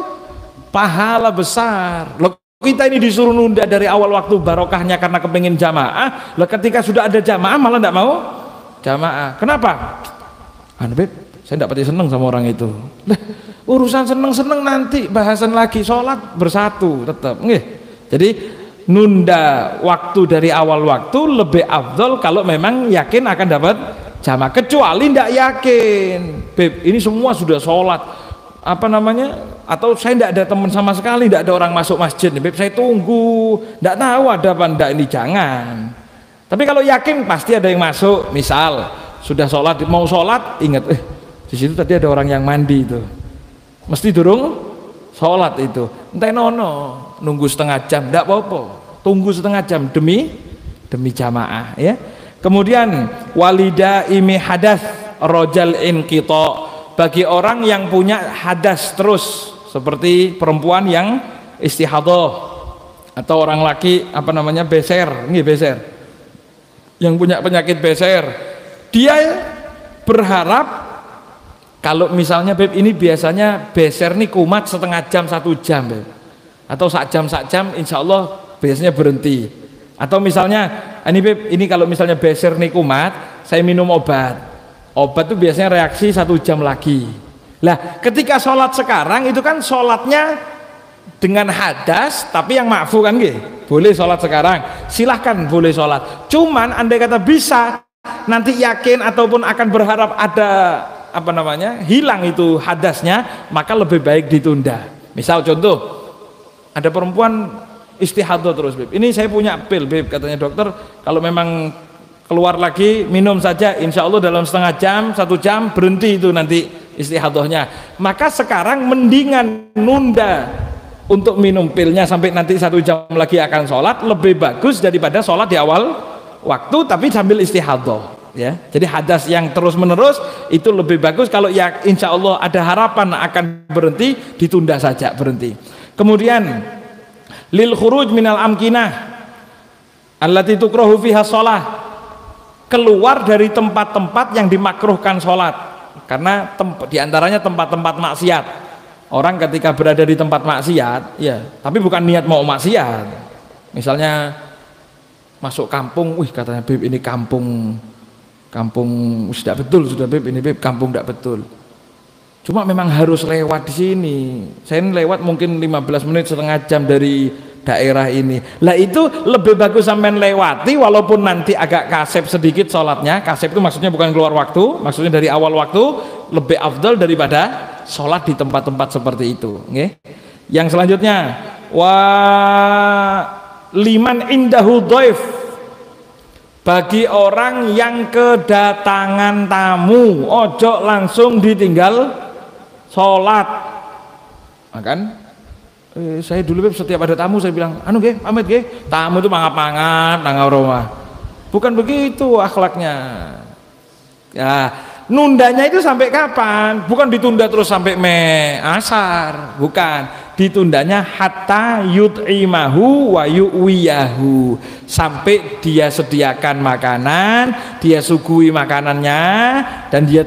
pahala besar. Loh, kita ini disuruh nunda dari awal waktu barokahnya karena kepengin jamaah. Lah ketika sudah ada jamaah malah ndak mau jamaah. Kenapa? Anu Beb, saya ndak pati seneng sama orang itu. Lah urusan seneng-seneng nanti bahasan lagi, sholat bersatu tetap nggih. Jadi nunda waktu dari awal waktu lebih afdol kalau memang yakin akan dapat jamaah. Kecuali tidak yakin, Beb ini semua sudah sholat apa namanya, atau saya tidak ada teman sama sekali, tidak ada orang masuk masjid nih Beb, saya tunggu, tidak tahu ada apa enggak, ini jangan. Tapi kalau yakin pasti ada yang masuk, misal sudah sholat, mau sholat ingat di situ tadi ada orang yang mandi itu, mesti durung sholat itu. Entah nono nunggu setengah jam, tidak apa-apa. Tunggu setengah jam demi jamaah ya. Kemudian walida imi hadas rojal inqita, bagi orang yang punya hadas terus seperti perempuan yang istihadah atau orang laki beser, ini beser, yang punya penyakit beser, dia berharap kalau misalnya Beb ini biasanya beser nih kumat setengah jam 1 jam Beb, atau sak jam insya Allah biasanya berhenti. Atau misalnya ini Beb, ini kalau misalnya beser nih kumat, saya minum obat tuh biasanya reaksi 1 jam lagi. Lah ketika sholat sekarang itu kan sholatnya dengan hadas, tapi yang ma'fu kan gitu, boleh sholat sekarang, silahkan boleh sholat. Cuman andai kata bisa nanti yakin ataupun akan berharap ada hilang itu hadasnya, maka lebih baik ditunda. Misal contoh, ada perempuan istihadah terus Beb, ini saya punya pil Beb, katanya dokter kalau memang keluar lagi minum saja, insya Allah dalam setengah jam 1 jam berhenti itu nanti istihadahnya. Maka sekarang mendingan nunda untuk minum pilnya sampai nanti 1 jam lagi akan sholat, lebih bagus daripada sholat di awal waktu tapi sambil istihadah ya. Jadi hadas yang terus menerus itu lebih bagus, kalau ya insya Allah ada harapan akan berhenti, ditunda saja berhenti. Kemudian lil khuruj minal amkinah allati tukrahu fiha shalah, keluar dari tempat-tempat yang dimakruhkan sholat, karena diantaranya tempat-tempat maksiat. Orang ketika berada di tempat maksiat ya, tapi bukan niat mau maksiat, misalnya masuk kampung, wih katanya Beb ini kampung sudah betul, sudah Beb ini Beb kampung tidak betul, cuma memang harus lewat di sini, saya lewat mungkin 15 menit setengah jam dari daerah ini. Lah itu lebih bagus sampean lewati walaupun nanti agak kasep sedikit sholatnya. Kasep itu maksudnya bukan keluar waktu, maksudnya dari awal waktu, lebih afdal daripada sholat di tempat-tempat seperti itu. Okay? Yang selanjutnya wa liman indahu dhaif, bagi orang yang kedatangan tamu ojo langsung ditinggal sholat. Makan saya dulu Beb, setiap ada tamu saya bilang pamit tamu itu mangap-mangap nang rumah, bukan begitu akhlaknya ya. Nundanya itu sampai kapan? Bukan ditunda terus sampai asar, bukan, ditundanya hatta yut'imahu wa yu'wiyahu, sampai dia sediakan makanan, dia suguhi makanannya, dan dia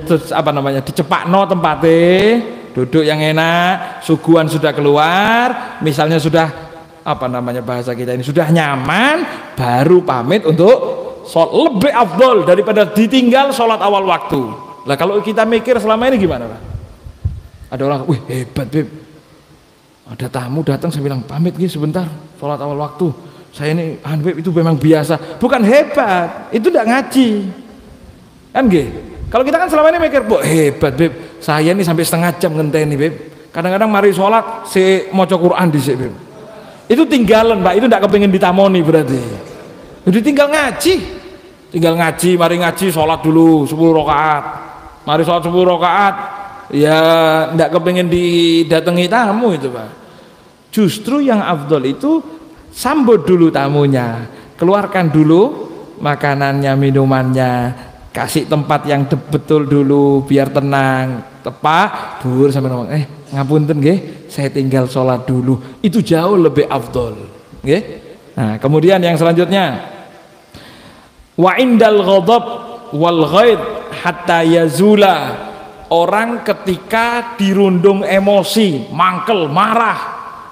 dicepakno tempatnya, duduk yang enak, suguhan sudah keluar, misalnya sudah bahasa kita ini sudah nyaman, baru pamit untuk sholat. Lebih afdol daripada ditinggal sholat awal waktu. Lah kalau kita mikir selama ini gimana Pak? Ada orang, wih hebat Beb, ada tamu datang, saya bilang pamit sebentar sholat awal waktu, saya ini Beb, itu memang biasa, bukan hebat, itu tidak ngaji kan Kalau kita kan selama ini mikir, hebat Beb, saya ini sampai setengah jam ngenteni Beb, kadang-kadang mari sholat si maca Quran dhisik Beb, itu tinggalan Pak, itu tidak kepingin ditamoni berarti. Jadi tinggal ngaji, mari ngaji sholat dulu 10 rakaat, mari sholat 10 rakaat ya tidak kepingin didatangi tamu itu Pak. Justru yang afdol itu sambut dulu tamunya, keluarkan dulu makanannya, minumannya, kasih tempat yang betul dulu biar tenang, tepak dhuwur sampai ngomong ngapunten nggih saya tinggal sholat dulu, itu jauh lebih afdol nggih. Nah kemudian yang selanjutnya wa indal ghadab wal ghaid hatta yazula, orang ketika dirundung emosi, mangkel, marah,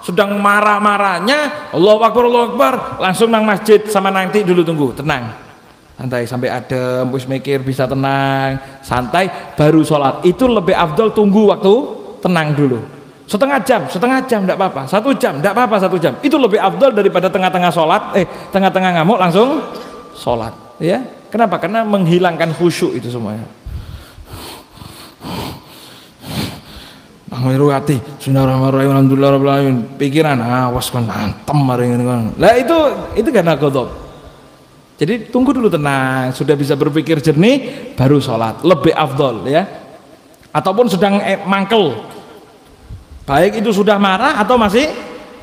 sedang marah-marahnya, Allahu Akbar, langsung nang masjid sama nanti dulu, tunggu, tenang, santai sampai adem, wis mikir bisa tenang, santai, baru sholat. Itu lebih afdol, tunggu waktu tenang dulu, setengah jam tidak apa-apa, 1 jam tidak apa-apa, 1 jam itu lebih afdol daripada tengah-tengah sholat, tengah-tengah ngamuk langsung sholat ya. Kenapa? Karena menghilangkan khusyuk itu semuanya. Bismillahirrahmanirrahim, bismillahirrahmanirrahim, alhamdulillahirabbil alamin, pikiran awas kan antem mari ngene kan. Lah itu karena ghadab. Jadi tunggu dulu tenang, sudah bisa berpikir jernih baru sholat, lebih afdol ya. Ataupun sedang mangkel, baik itu sudah marah atau masih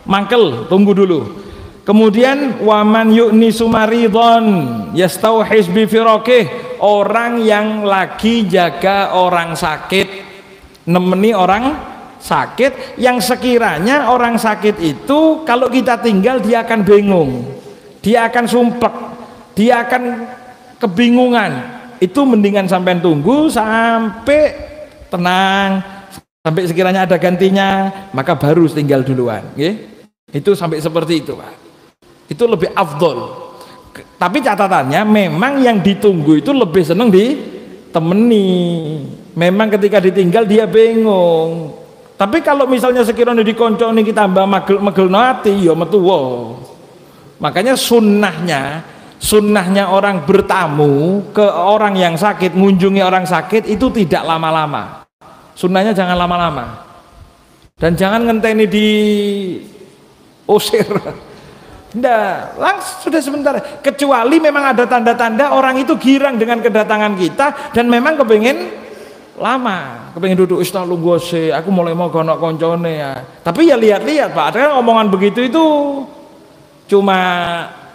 mangkel, tunggu dulu. Kemudian waman yu'ni sumaridon yastauhis bi firaqih, orang yang lagi jaga orang sakit, nemeni orang sakit, yang sekiranya orang sakit itu kalau kita tinggal dia akan bingung, dia akan sumpek, dia akan kebingungan. Itu mendingan sampai tunggu sampai tenang, sampai sekiranya ada gantinya, maka baru tinggal duluan, okay? Itu sampai seperti itu, Pak. Itu lebih afdol. Tapi catatannya memang yang ditunggu itu lebih seneng ditemani. Memang ketika ditinggal dia bingung. Tapi kalau misalnya sekiranya dikonconi kita tambah megel hati, ya metuwo. Makanya sunnahnya orang bertamu ke orang yang sakit, mengunjungi orang sakit itu tidak lama-lama. Sunnahnya jangan lama-lama. Dan jangan ngenteni di usir. Nggak, langsung sudah sebentar. Kecuali memang ada tanda-tanda orang itu girang dengan kedatangan kita dan memang kepengen lama, kepengen duduk lungguh se, aku mulai mau gonok koncone ya. Tapi ya lihat-lihat Pak, ada kan omongan begitu itu cuma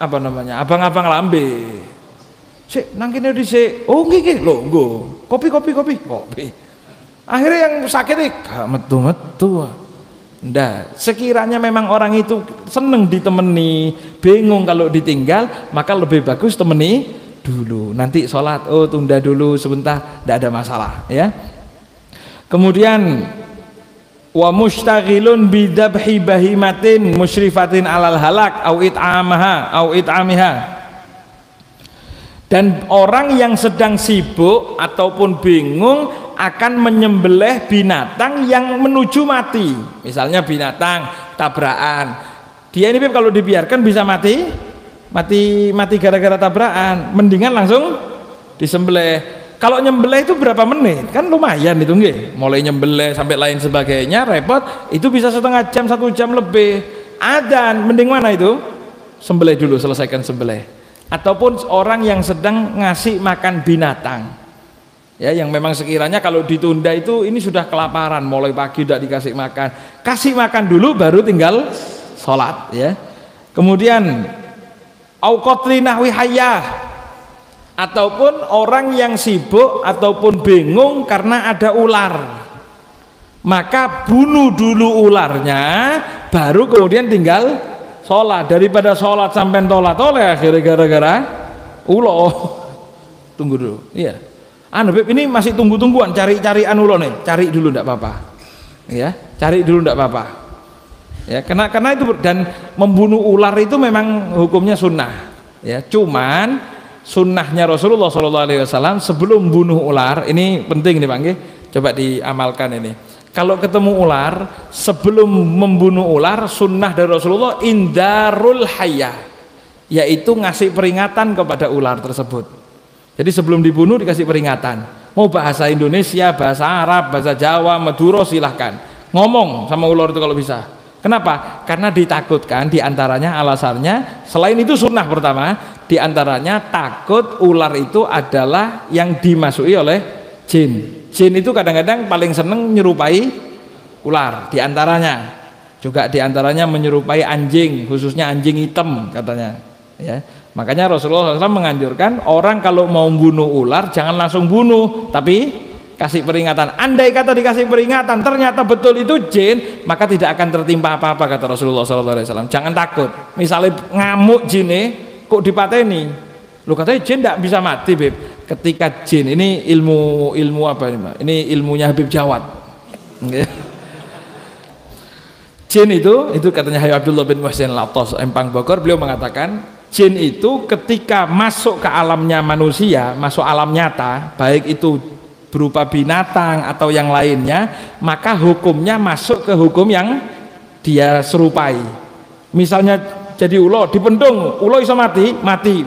apa namanya, abang-abang lambe. Sik, nang kene dhisik. Oh nggih lho, nggo. Kopi. Akhirnya yang sakit gak metu-metu. Ndak, sekiranya memang orang itu seneng ditemani, bingung kalau ditinggal, maka lebih bagus temani dulu. Nanti sholat, oh tunda dulu sebentar, tidak ada masalah, ya. Kemudian wa mustaghilun bidabhi bahimatin musyrifatin alal halak au it'amiha. Dan orang yang sedang sibuk ataupun bingung akan menyembelih binatang yang menuju mati. Misalnya binatang tabrakan, dia ini kalau dibiarkan bisa mati gara-gara tabrakan, mendingan langsung disembelih. Kalau nyembelih itu berapa menit? Kan lumayan itu nggih. Mulai nyembelih sampai lain sebagainya repot, itu bisa setengah jam, 1 jam lebih. Adzan, mending mana itu? Sembelih dulu, selesaikan sembelih. Ataupun orang yang sedang ngasih makan binatang, ya, yang memang sekiranya kalau ditunda itu ini sudah kelaparan, mulai pagi tidak dikasih makan, kasih makan dulu baru tinggal sholat, ya. Kemudian au qatli nahwi hayyah, ataupun orang yang sibuk ataupun bingung karena ada ular, maka bunuh dulu ularnya baru kemudian tinggal sholat. Daripada sholat sampai tolat-tolat akhirnya gara-gara ulo. Tunggu dulu, iya. Beb, ini masih tunggu-tungguan, cari-carian ulo nih, cari dulu ndak apa-apa, ya, cari dulu ndak apa-apa, ya, karena itu. Dan membunuh ular itu memang hukumnya sunnah, ya. Cuman sunnahnya Rasulullah SAW sebelum bunuh ular, ini penting nih Pak, coba diamalkan ini. Kalau ketemu ular, sebelum membunuh ular, sunnah dari Rasulullah indarul hayyah, yaitu ngasih peringatan kepada ular tersebut. Jadi sebelum dibunuh dikasih peringatan. Mau bahasa Indonesia, bahasa Arab, bahasa Jawa, Madura silahkan. Ngomong sama ular itu kalau bisa. Kenapa? Karena ditakutkan, diantaranya alasannya, selain itu sunnah pertama, diantaranya takut ular itu adalah yang dimasuki oleh jin. Jin itu kadang-kadang paling seneng menyerupai ular, diantaranya juga diantaranya menyerupai anjing, khususnya anjing hitam katanya, ya. Makanya Rasulullah SAW menganjurkan orang kalau mau bunuh ular jangan langsung bunuh, tapi kasih peringatan. Andai kata dikasih peringatan ternyata betul itu jin, maka tidak akan tertimpa apa-apa, kata Rasulullah SAW. Jangan takut. Misalnya ngamuk jinnya kok dipateni, lu katanya jin tidak bisa mati, Beb. Ketika jin, ini ilmu apa ini, Pak? Ini ilmunya Habib Jawad. Jin itu katanya Habib Abdullah bin Muhsin Al-Attas Empang Bogor, beliau mengatakan jin itu ketika masuk ke alamnya manusia, masuk alam nyata, baik itu berupa binatang atau yang lainnya, maka hukumnya masuk ke hukum yang dia serupai. Misalnya jadi ulo dipendung, ulo bisa mati,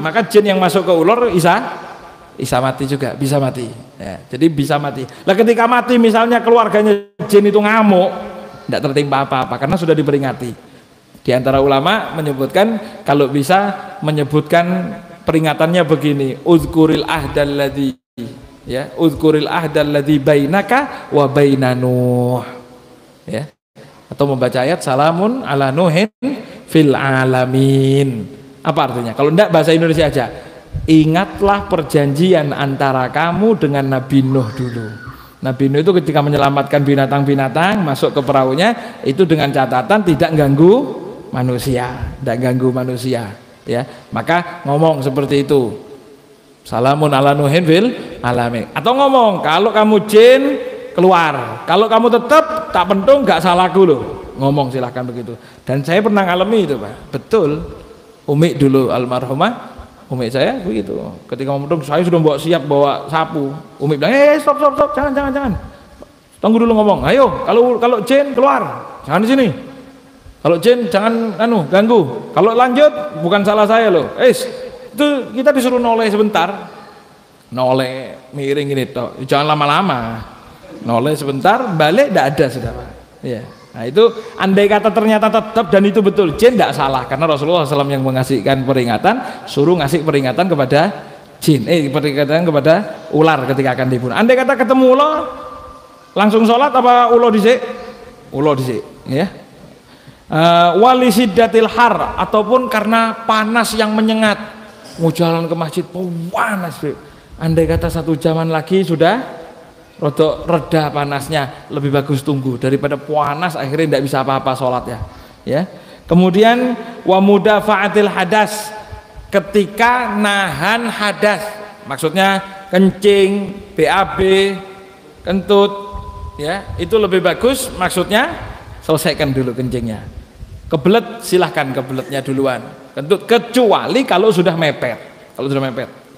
maka jin yang masuk ke ular bisa mati juga, bisa mati, ya, jadi bisa mati. Lah ketika mati misalnya keluarganya jin itu ngamuk, tidak tertimpa apa-apa karena sudah diperingati. Di antara ulama menyebutkan kalau bisa menyebutkan peringatannya begini, uzkuril ahdalladzi, ya, uzkuril ahdalladzi bainaka wa baina Nuh, ya. Atau membaca ayat salamun ala nuhin fil alamin. Apa artinya? Kalau enggak bahasa Indonesia aja. Ingatlah perjanjian antara kamu dengan Nabi Nuh dulu. Nabi Nuh itu ketika menyelamatkan binatang-binatang masuk ke perahunya itu dengan catatan tidak ganggu manusia, tidak ganggu manusia, ya. Maka ngomong seperti itu. Salamun ala nuhin fil alamin. Atau ngomong kalau kamu jin keluar, kalau kamu tetap tak pentung gak salahku loh. Ngomong silahkan begitu. Dan saya pernah ngalami itu Pak. Betul. Umi dulu almarhumah, Umi saya begitu. Ketika ngomong saya sudah siap bawa sapu. Umi bilang, stop, jangan. Tunggu dulu ngomong. Ayo, kalau jin keluar, jangan di sini. Kalau jin jangan ganggu. Kalau lanjut bukan salah saya loh. Itu kita disuruh noleh sebentar. Noleh miring ini toh. Jangan lama-lama. Noleh sebentar, balik tidak ada sudah Pak. Ya. Nah itu andai kata ternyata tetap dan itu betul jin tidak salah karena Rasulullah SAW yang mengasihkan peringatan suruh ngasih peringatan kepada jin peringatan kepada ular ketika akan dibunuh. Andai kata ketemu ulo langsung sholat apa ulo dhisik ya. Wali siddatil har ataupun karena panas yang menyengat mau jalan ke masjid panas. Andai kata 1 jaman lagi sudah rodok reda panasnya, lebih bagus tunggu daripada panas akhirnya tidak bisa apa-apa sholatnya ya. Kemudian wa mudafa'atil hadas, ketika nahan hadas, maksudnya kencing, BAB, kentut ya, itu lebih bagus maksudnya selesaikan dulu kencingnya. Kebelet silahkan kebeletnya duluan, kentut kecuali kalau sudah mepet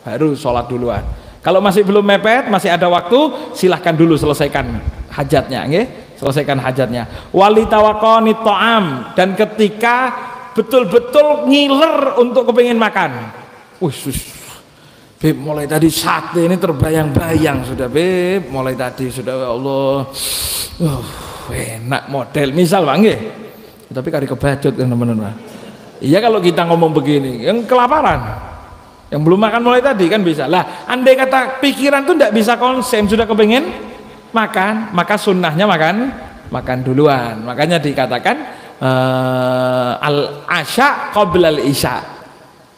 baru sholat duluan. Kalau masih belum mepet, masih ada waktu, silahkan dulu selesaikan hajatnya, selesaikan hajatnya. Wali tawakoni to'am, dan ketika betul-betul ngiler untuk kepingin makan. Beb, mulai tadi sate ini terbayang-bayang sudah Beb, mulai tadi sudah ya Allah, enak model, misal Bang, tapi kari kebacut kan teman-teman. Iya kalau kita ngomong begini, yang kelaparan. Yang belum makan mulai tadi kan bisa lah. Andai kata pikiran tuh tidak bisa konsen sudah kepengen makan, maka sunnahnya makan duluan. Makanya dikatakan al asya qabla al isya.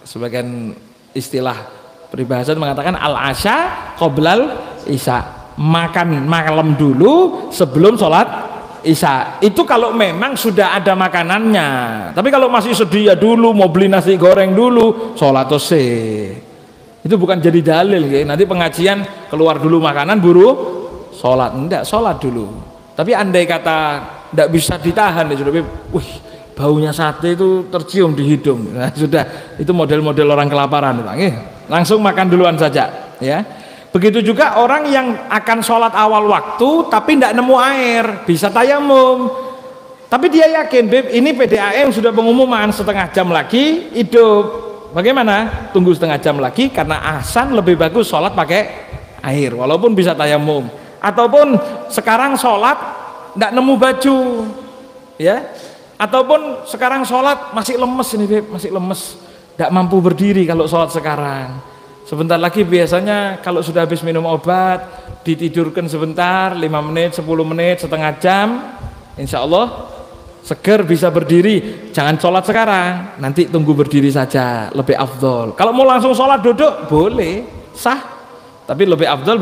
Sebagian istilah peribahasa mengatakan al asya qabla al isya. Makan malam dulu sebelum sholat isya. Itu kalau memang sudah ada makanannya. Tapi kalau masih sedia dulu mau beli nasi goreng dulu sholat itu bukan jadi dalil ya. Nanti pengajian keluar dulu makanan buru sholat, enggak, sholat dulu. Tapi andai kata enggak bisa ditahan ya sudah, baunya sate itu tercium di hidung, nah, sudah itu model-model orang kelaparan langsung makan duluan saja ya. Begitu juga orang yang akan sholat awal waktu tapi tidak nemu air, bisa tayamum. Tapi dia yakin, Beb, ini PDAM sudah pengumuman setengah jam lagi hidup. Bagaimana? Tunggu setengah jam lagi karena azan lebih bagus sholat pakai air, walaupun bisa tayamum. Ataupun sekarang sholat tidak nemu baju, ya. Ataupun sekarang sholat masih lemes ini, Beb, masih lemes, tidak mampu berdiri kalau sholat sekarang. Sebentar lagi biasanya kalau sudah habis minum obat ditidurkan sebentar 5 menit, 10 menit, setengah jam, insya Allah seger bisa berdiri. Jangan sholat sekarang, nanti tunggu berdiri saja, lebih afdol. Kalau mau langsung sholat duduk boleh, sah, tapi lebih afdol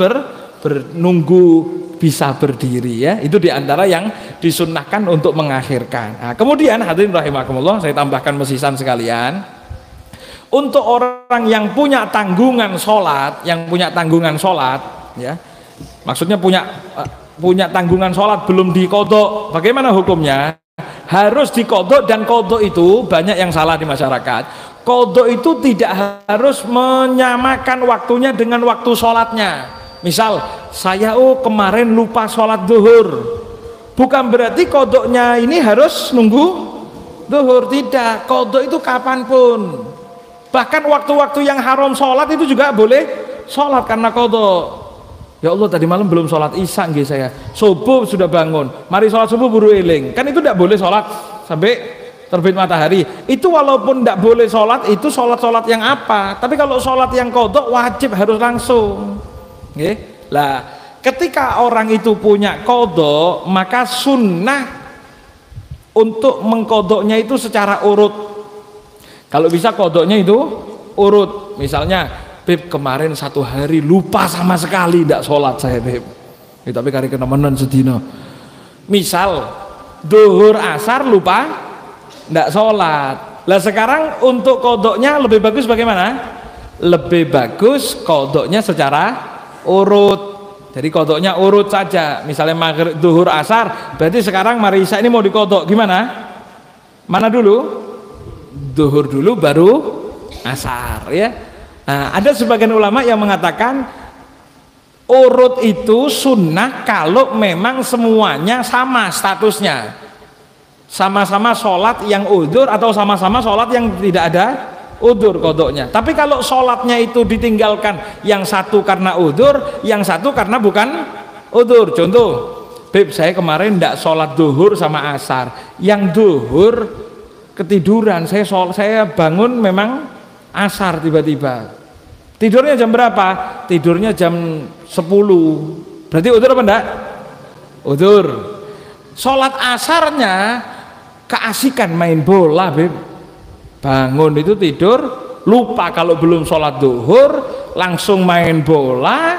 bernunggu bisa berdiri ya. Itu diantara yang disunnahkan untuk mengakhirkan. Nah, kemudian hadirin rahimakumullah, saya tambahkan mesisan sekalian. Untuk orang yang punya tanggungan sholat, ya, maksudnya punya tanggungan sholat belum dikodok, bagaimana hukumnya? Harus dikodok, dan kodok itu banyak yang salah di masyarakat. Kodok itu tidak harus menyamakan waktunya dengan waktu sholatnya. Misal saya kemarin lupa sholat zuhur, bukan berarti kodoknya ini harus nunggu zuhur, tidak. Kodok itu kapanpun. Bahkan waktu-waktu yang haram sholat itu juga boleh sholat karena kodok. Ya Allah, tadi malam belum sholat isya nggih saya, subuh sudah bangun, mari sholat subuh buru eling, kan itu tidak boleh sholat sampai terbit matahari. Itu walaupun tidak boleh sholat, itu sholat yang apa? Tapi kalau sholat yang kodok wajib harus langsung. Lah ketika orang itu punya kodok, maka sunnah untuk mengkodoknya itu secara urut. Kalau bisa kodoknya itu urut. Misalnya, Beb kemarin 1 hari lupa sama sekali tidak sholat saya Beb. Tapi kari kenemenan sedina. Misal, duhur asar lupa tidak sholat. Lah sekarang untuk kodoknya lebih bagus bagaimana? Lebih bagus kodoknya secara urut. Jadi kodoknya urut saja. Misalnya maghrib, duhur, asar, berarti sekarang Marisa ini mau dikodok gimana? Mana dulu? Duhur dulu baru asar ya. Nah, ada sebagian ulama yang mengatakan urut itu sunnah kalau memang semuanya sama statusnya. Sama-sama sholat yang udzur atau sama-sama sholat yang tidak ada udzur kodoknya. Tapi kalau sholatnya itu ditinggalkan, yang satu karena udzur, yang satu karena bukan udzur. Contoh, Beb saya kemarin tidak sholat duhur sama asar. Yang duhur ketiduran, saya bangun memang asar tiba-tiba. Tidurnya jam berapa? Tidurnya jam 10. Berarti udzur apa enggak? Udzur. Sholat asarnya keasikan main bola Beb. Bangun itu tidur, lupa kalau belum sholat duhur, langsung main bola,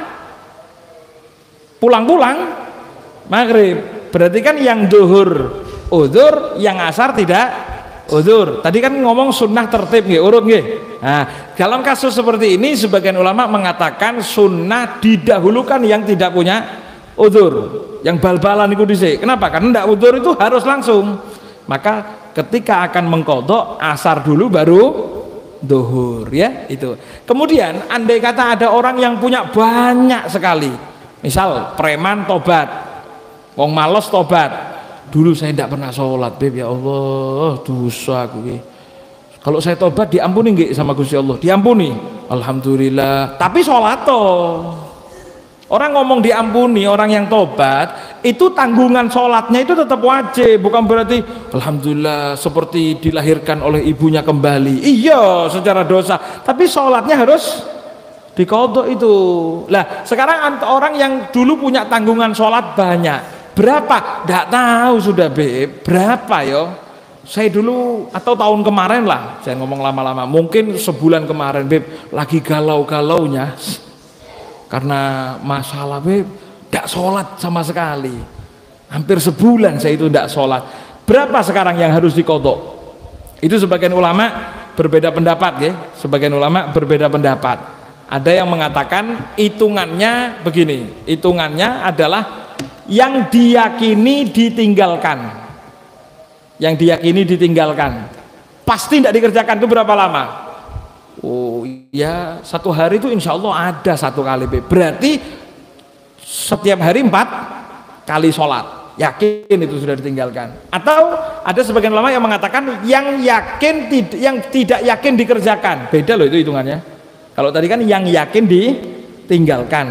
pulang-pulang maghrib. Berarti kan yang duhur udzur, yang asar tidak udzur. Tadi kan ngomong sunnah tertib nggih, urut nggih. Nah, dalam kasus seperti ini sebagian ulama mengatakan sunnah didahulukan yang tidak punya udzur, yang bal-balan itu dhisik. Kenapa? Karena tidak udzur itu harus langsung. Maka ketika akan mengkodok asar dulu baru duhur ya itu. Kemudian andai kata ada orang yang punya banyak sekali, misal preman tobat, wong males tobat, dulu saya tidak pernah sholat Beb, ya Allah dosa aku. Kalau saya tobat diampuni nggih sama Gusti Allah? Diampuni, alhamdulillah. Tapi sholat toh. Orang ngomong diampuni, orang yang tobat itu tanggungan sholatnya itu tetap wajib, bukan berarti alhamdulillah seperti dilahirkan oleh ibunya kembali. Iya secara dosa, tapi sholatnya harus dikodok itu. Lah sekarang orang yang dulu punya tanggungan sholat banyak, berapa? Tidak tahu sudah Beb, berapa yo? Saya dulu atau tahun kemarin lah, saya ngomong lama-lama, mungkin sebulan kemarin Beb lagi galau-galaunya karena masalah Beb tidak sholat sama sekali, hampir sebulan saya itu tidak sholat. Berapa sekarang yang harus dikodok? Itu sebagian ulama berbeda pendapat ya. Sebagian ulama berbeda pendapat. Ada yang mengatakan hitungannya begini, hitungannya adalah yang diyakini ditinggalkan, yang diyakini ditinggalkan pasti tidak dikerjakan itu berapa lama? Oh ya 1 hari itu insya Allah ada 1 kali. Berarti setiap hari 4 kali sholat, yakin itu sudah ditinggalkan. Atau ada sebagian ulama yang mengatakan yang yakin yang tidak yakin dikerjakan, beda loh itu hitungannya. Kalau tadi kan yang yakin ditinggalkan,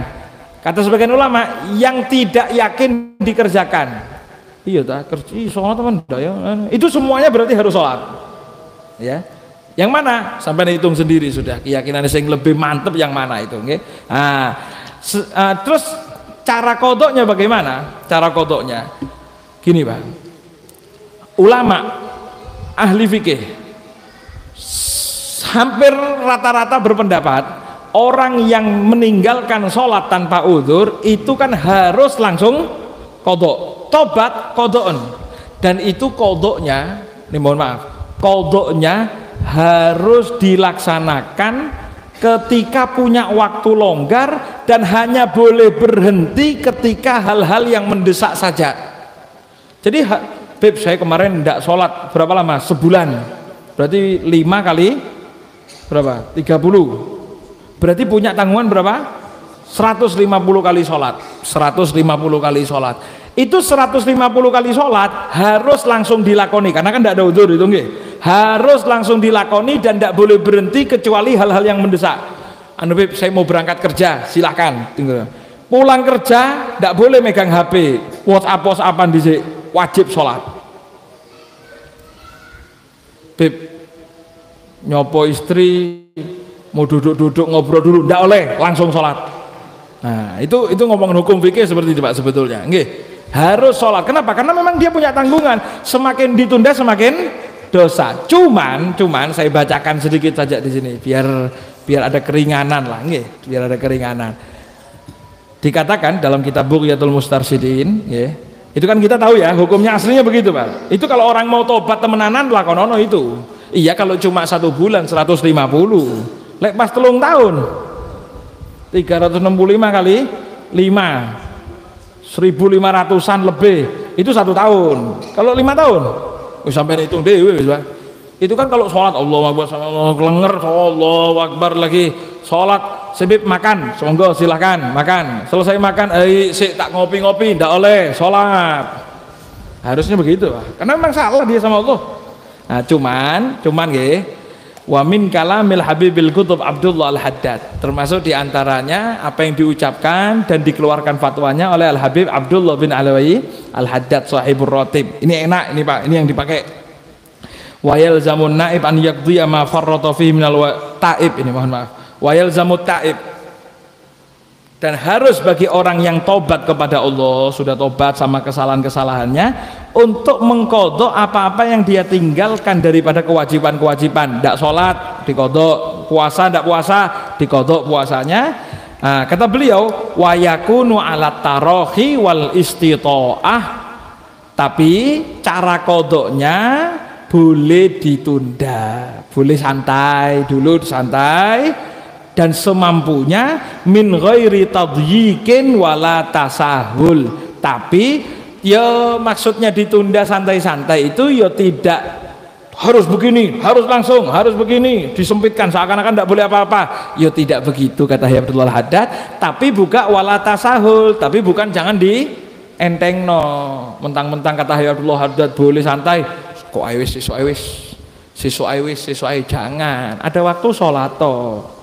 kata sebagian ulama yang tidak yakin dikerjakan. Iya tak kerja sholat teman ya. Itu semuanya berarti harus sholat ya. Yang mana? Sampai hitung sendiri sudah keyakinannya yang lebih mantep yang mana itu. Okay? Nah, terus cara kodoknya bagaimana? Cara kodoknya gini Pak, ulama ahli fikih hampir rata-rata berpendapat orang yang meninggalkan sholat tanpa udzur itu kan harus langsung kodok, tobat kodokon, dan itu kodoknya, ini mohon maaf, kodoknya harus dilaksanakan ketika punya waktu longgar dan hanya boleh berhenti ketika hal-hal yang mendesak saja. Jadi Beb saya kemarin tidak sholat berapa lama? Sebulan. Berarti 5 kali berapa? 30. Berarti punya tanggungan berapa? 150 kali sholat. 150 kali sholat. Itu 150 kali sholat harus langsung dilakoni karena kan tidak ada udzur itu nggih. Harus langsung dilakoni dan tidak boleh berhenti kecuali hal-hal yang mendesak. Anu Beb saya mau berangkat kerja, silahkan. Pulang kerja tidak boleh megang HP, WhatsApp-WhatsAppan dhisik, wajib sholat. Beb nyopo istri mau duduk-duduk ngobrol dulu, tidak oleh, langsung sholat. Nah itu ngomong hukum fikih seperti itu Pak sebetulnya, nggih. harus sholat. Kenapa? Karena memang dia punya tanggungan, semakin ditunda semakin dosa. Cuman saya bacakan sedikit saja di sini biar ada keringanan lah, nggih, biar ada keringanan. Dikatakan dalam kitab Bughyatul Mustarsyidin, nggih, itu kan kita tahu ya hukumnya aslinya begitu, Pak. Itu kalau orang mau tobat temenanan lakonono itu. Iya, kalau cuma 1 bulan 150, lek pas 3 tahun 365 kali 5 1.500-an lebih, itu 1 tahun. Kalau 5 tahun sampai hitung dewe, itu kan kalau sholat Allahu Akbar, Allah kelenger, Allahu Akbar lagi sholat, sebib makan, monggo silahkan makan, selesai makan, sik tak ngopi-ngopi, ndak oleh sholat. Harusnya begitu, Pak. Karena memang salah dia sama Allah. Nah, cuman nggih, wa min kalamil Habibil Qutb Abdullah Al-Haddad, termasuk diantaranya apa yang diucapkan dan dikeluarkan fatwanya oleh Al-Habib Abdullah bin Alawi Al-Haddad sahibur Ratib. Ini enak ini, Pak, ini yang dipakai. Wa yalzamun naib an yaqdiya ma farrata fihi minal taib, ini mohon maaf, wa yalzamut taib, dan harus bagi orang yang tobat kepada Allah, sudah tobat sama kesalahan-kesalahannya, untuk mengkodok apa-apa yang dia tinggalkan daripada kewajiban-kewajiban. Tidak sholat dikodok, puasa tidak puasa dikodok puasanya. Nah, kata beliau, wa yakunu ala tarohi wal istitoah, tapi cara kodoknya boleh ditunda, boleh santai dulu, santai dan semampunya, min ghairi tadyikin wala tasahul. Tapi ya maksudnya ditunda santai-santai itu ya tidak harus begini, harus langsung, harus begini, disempitkan seakan-akan tidak boleh apa-apa. Ya tidak begitu kata Habib Abdullah Haddad, tapi buka wala tasahul, tapi bukan jangan di entengno. Mentang-mentang kata Habib Abdullah Haddad boleh santai, kok sesuk jangan. Ada waktu sholat toh.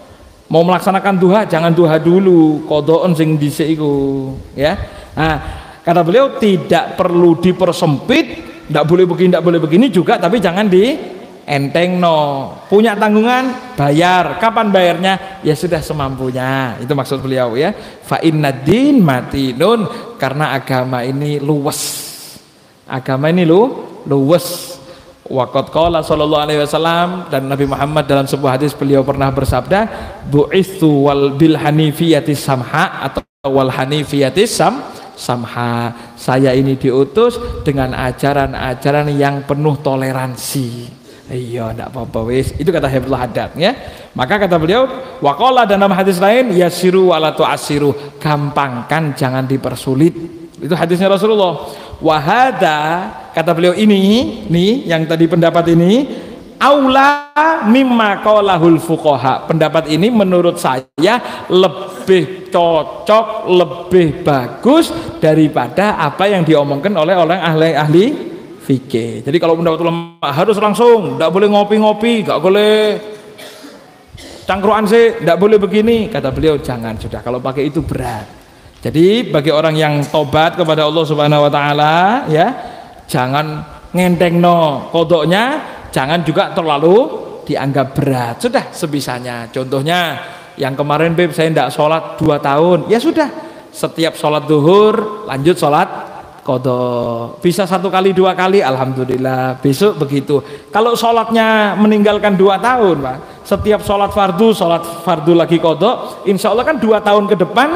Mau melaksanakan duha jangan duha dulu, kodoon sing dhisik iku, ya. Nah, kata beliau tidak perlu dipersempit, tidak boleh begini juga, tapi jangan di entengno. Punya tanggungan bayar, kapan bayarnya? Ya sudah semampunya, itu maksud beliau, ya. Fa innad-din matinun, karena agama ini luwes, agama ini luwes. Waqad qala sallallahu alaihi wasallam, dan Nabi Muhammad dalam sebuah hadis beliau pernah bersabda, bu'itsu wal bil hanifiyatis samha, atau wal hanifiyatis samha, saya ini diutus dengan ajaran-ajaran yang penuh toleransi. Iya, enggak apa-apa wis. Itu kata Habibullah Haddad, ya. Maka kata beliau, waqala, dan dalam hadis lain, yasiru wala tu'assiru, gampangkan jangan dipersulit. Itu hadisnya Rasulullah. Wahada, kata beliau, ini nih yang tadi pendapat ini aula mimma qalahul fuqaha, pendapat ini menurut saya lebih cocok, lebih bagus daripada apa yang diomongkan oleh orang ahli fikih. Jadi kalau pendapat ulama harus langsung, tidak boleh ngopi-ngopi, tidak boleh cangkruan sih, tidak boleh begini, kata beliau jangan, sudah, kalau pakai itu berat. Jadi bagi orang yang tobat kepada Allah Subhanahu wa taala, ya, jangan ngentengno kodoknya, jangan juga terlalu dianggap berat. Sudah sebisanya. Contohnya yang kemarin Beb saya tidak sholat 2 tahun, ya sudah, setiap sholat duhur lanjut sholat kodok. Bisa 1 kali 2 kali, alhamdulillah. Besok begitu. Kalau sholatnya meninggalkan 2 tahun, Pak, setiap sholat fardu lagi kodok, insya Allah kan 2 tahun ke depan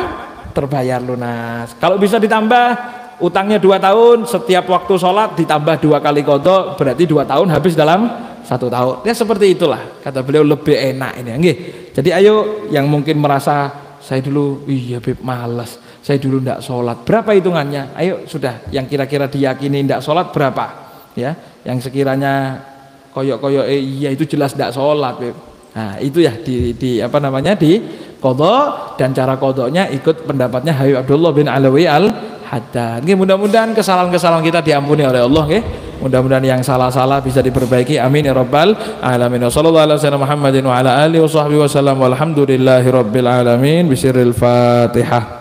terbayar lunas. Kalau bisa ditambah utangnya 2 tahun, setiap waktu sholat ditambah 2 kali kodok, berarti 2 tahun habis dalam 1 tahun. Ya seperti itulah kata beliau, lebih enak ini. Nggih. Jadi ayo yang mungkin merasa saya dulu iya Beb malas, saya dulu tidak sholat, berapa hitungannya? Ayo sudah, yang kira-kira diyakini tidak sholat berapa? Ya, yang sekiranya koyok-koyok iya itu jelas tidak sholat, Beb. Nah itu ya di apa namanya, di kodok, dan cara kodoknya ikut pendapatnya Habib Abdullah bin Alawi Al-Haddad. Mudah-mudahan kesalahan-kesalahan kita diampuni oleh Allah. Mudah-mudahan yang salah-salah bisa diperbaiki. Amin ya rabbal alamin. Wassallallahu ala sayyidina Muhammadin wa ala alihi wa sahbihi wasallam walhamdulillahi rabbil alamin. Bisirril Fatihah.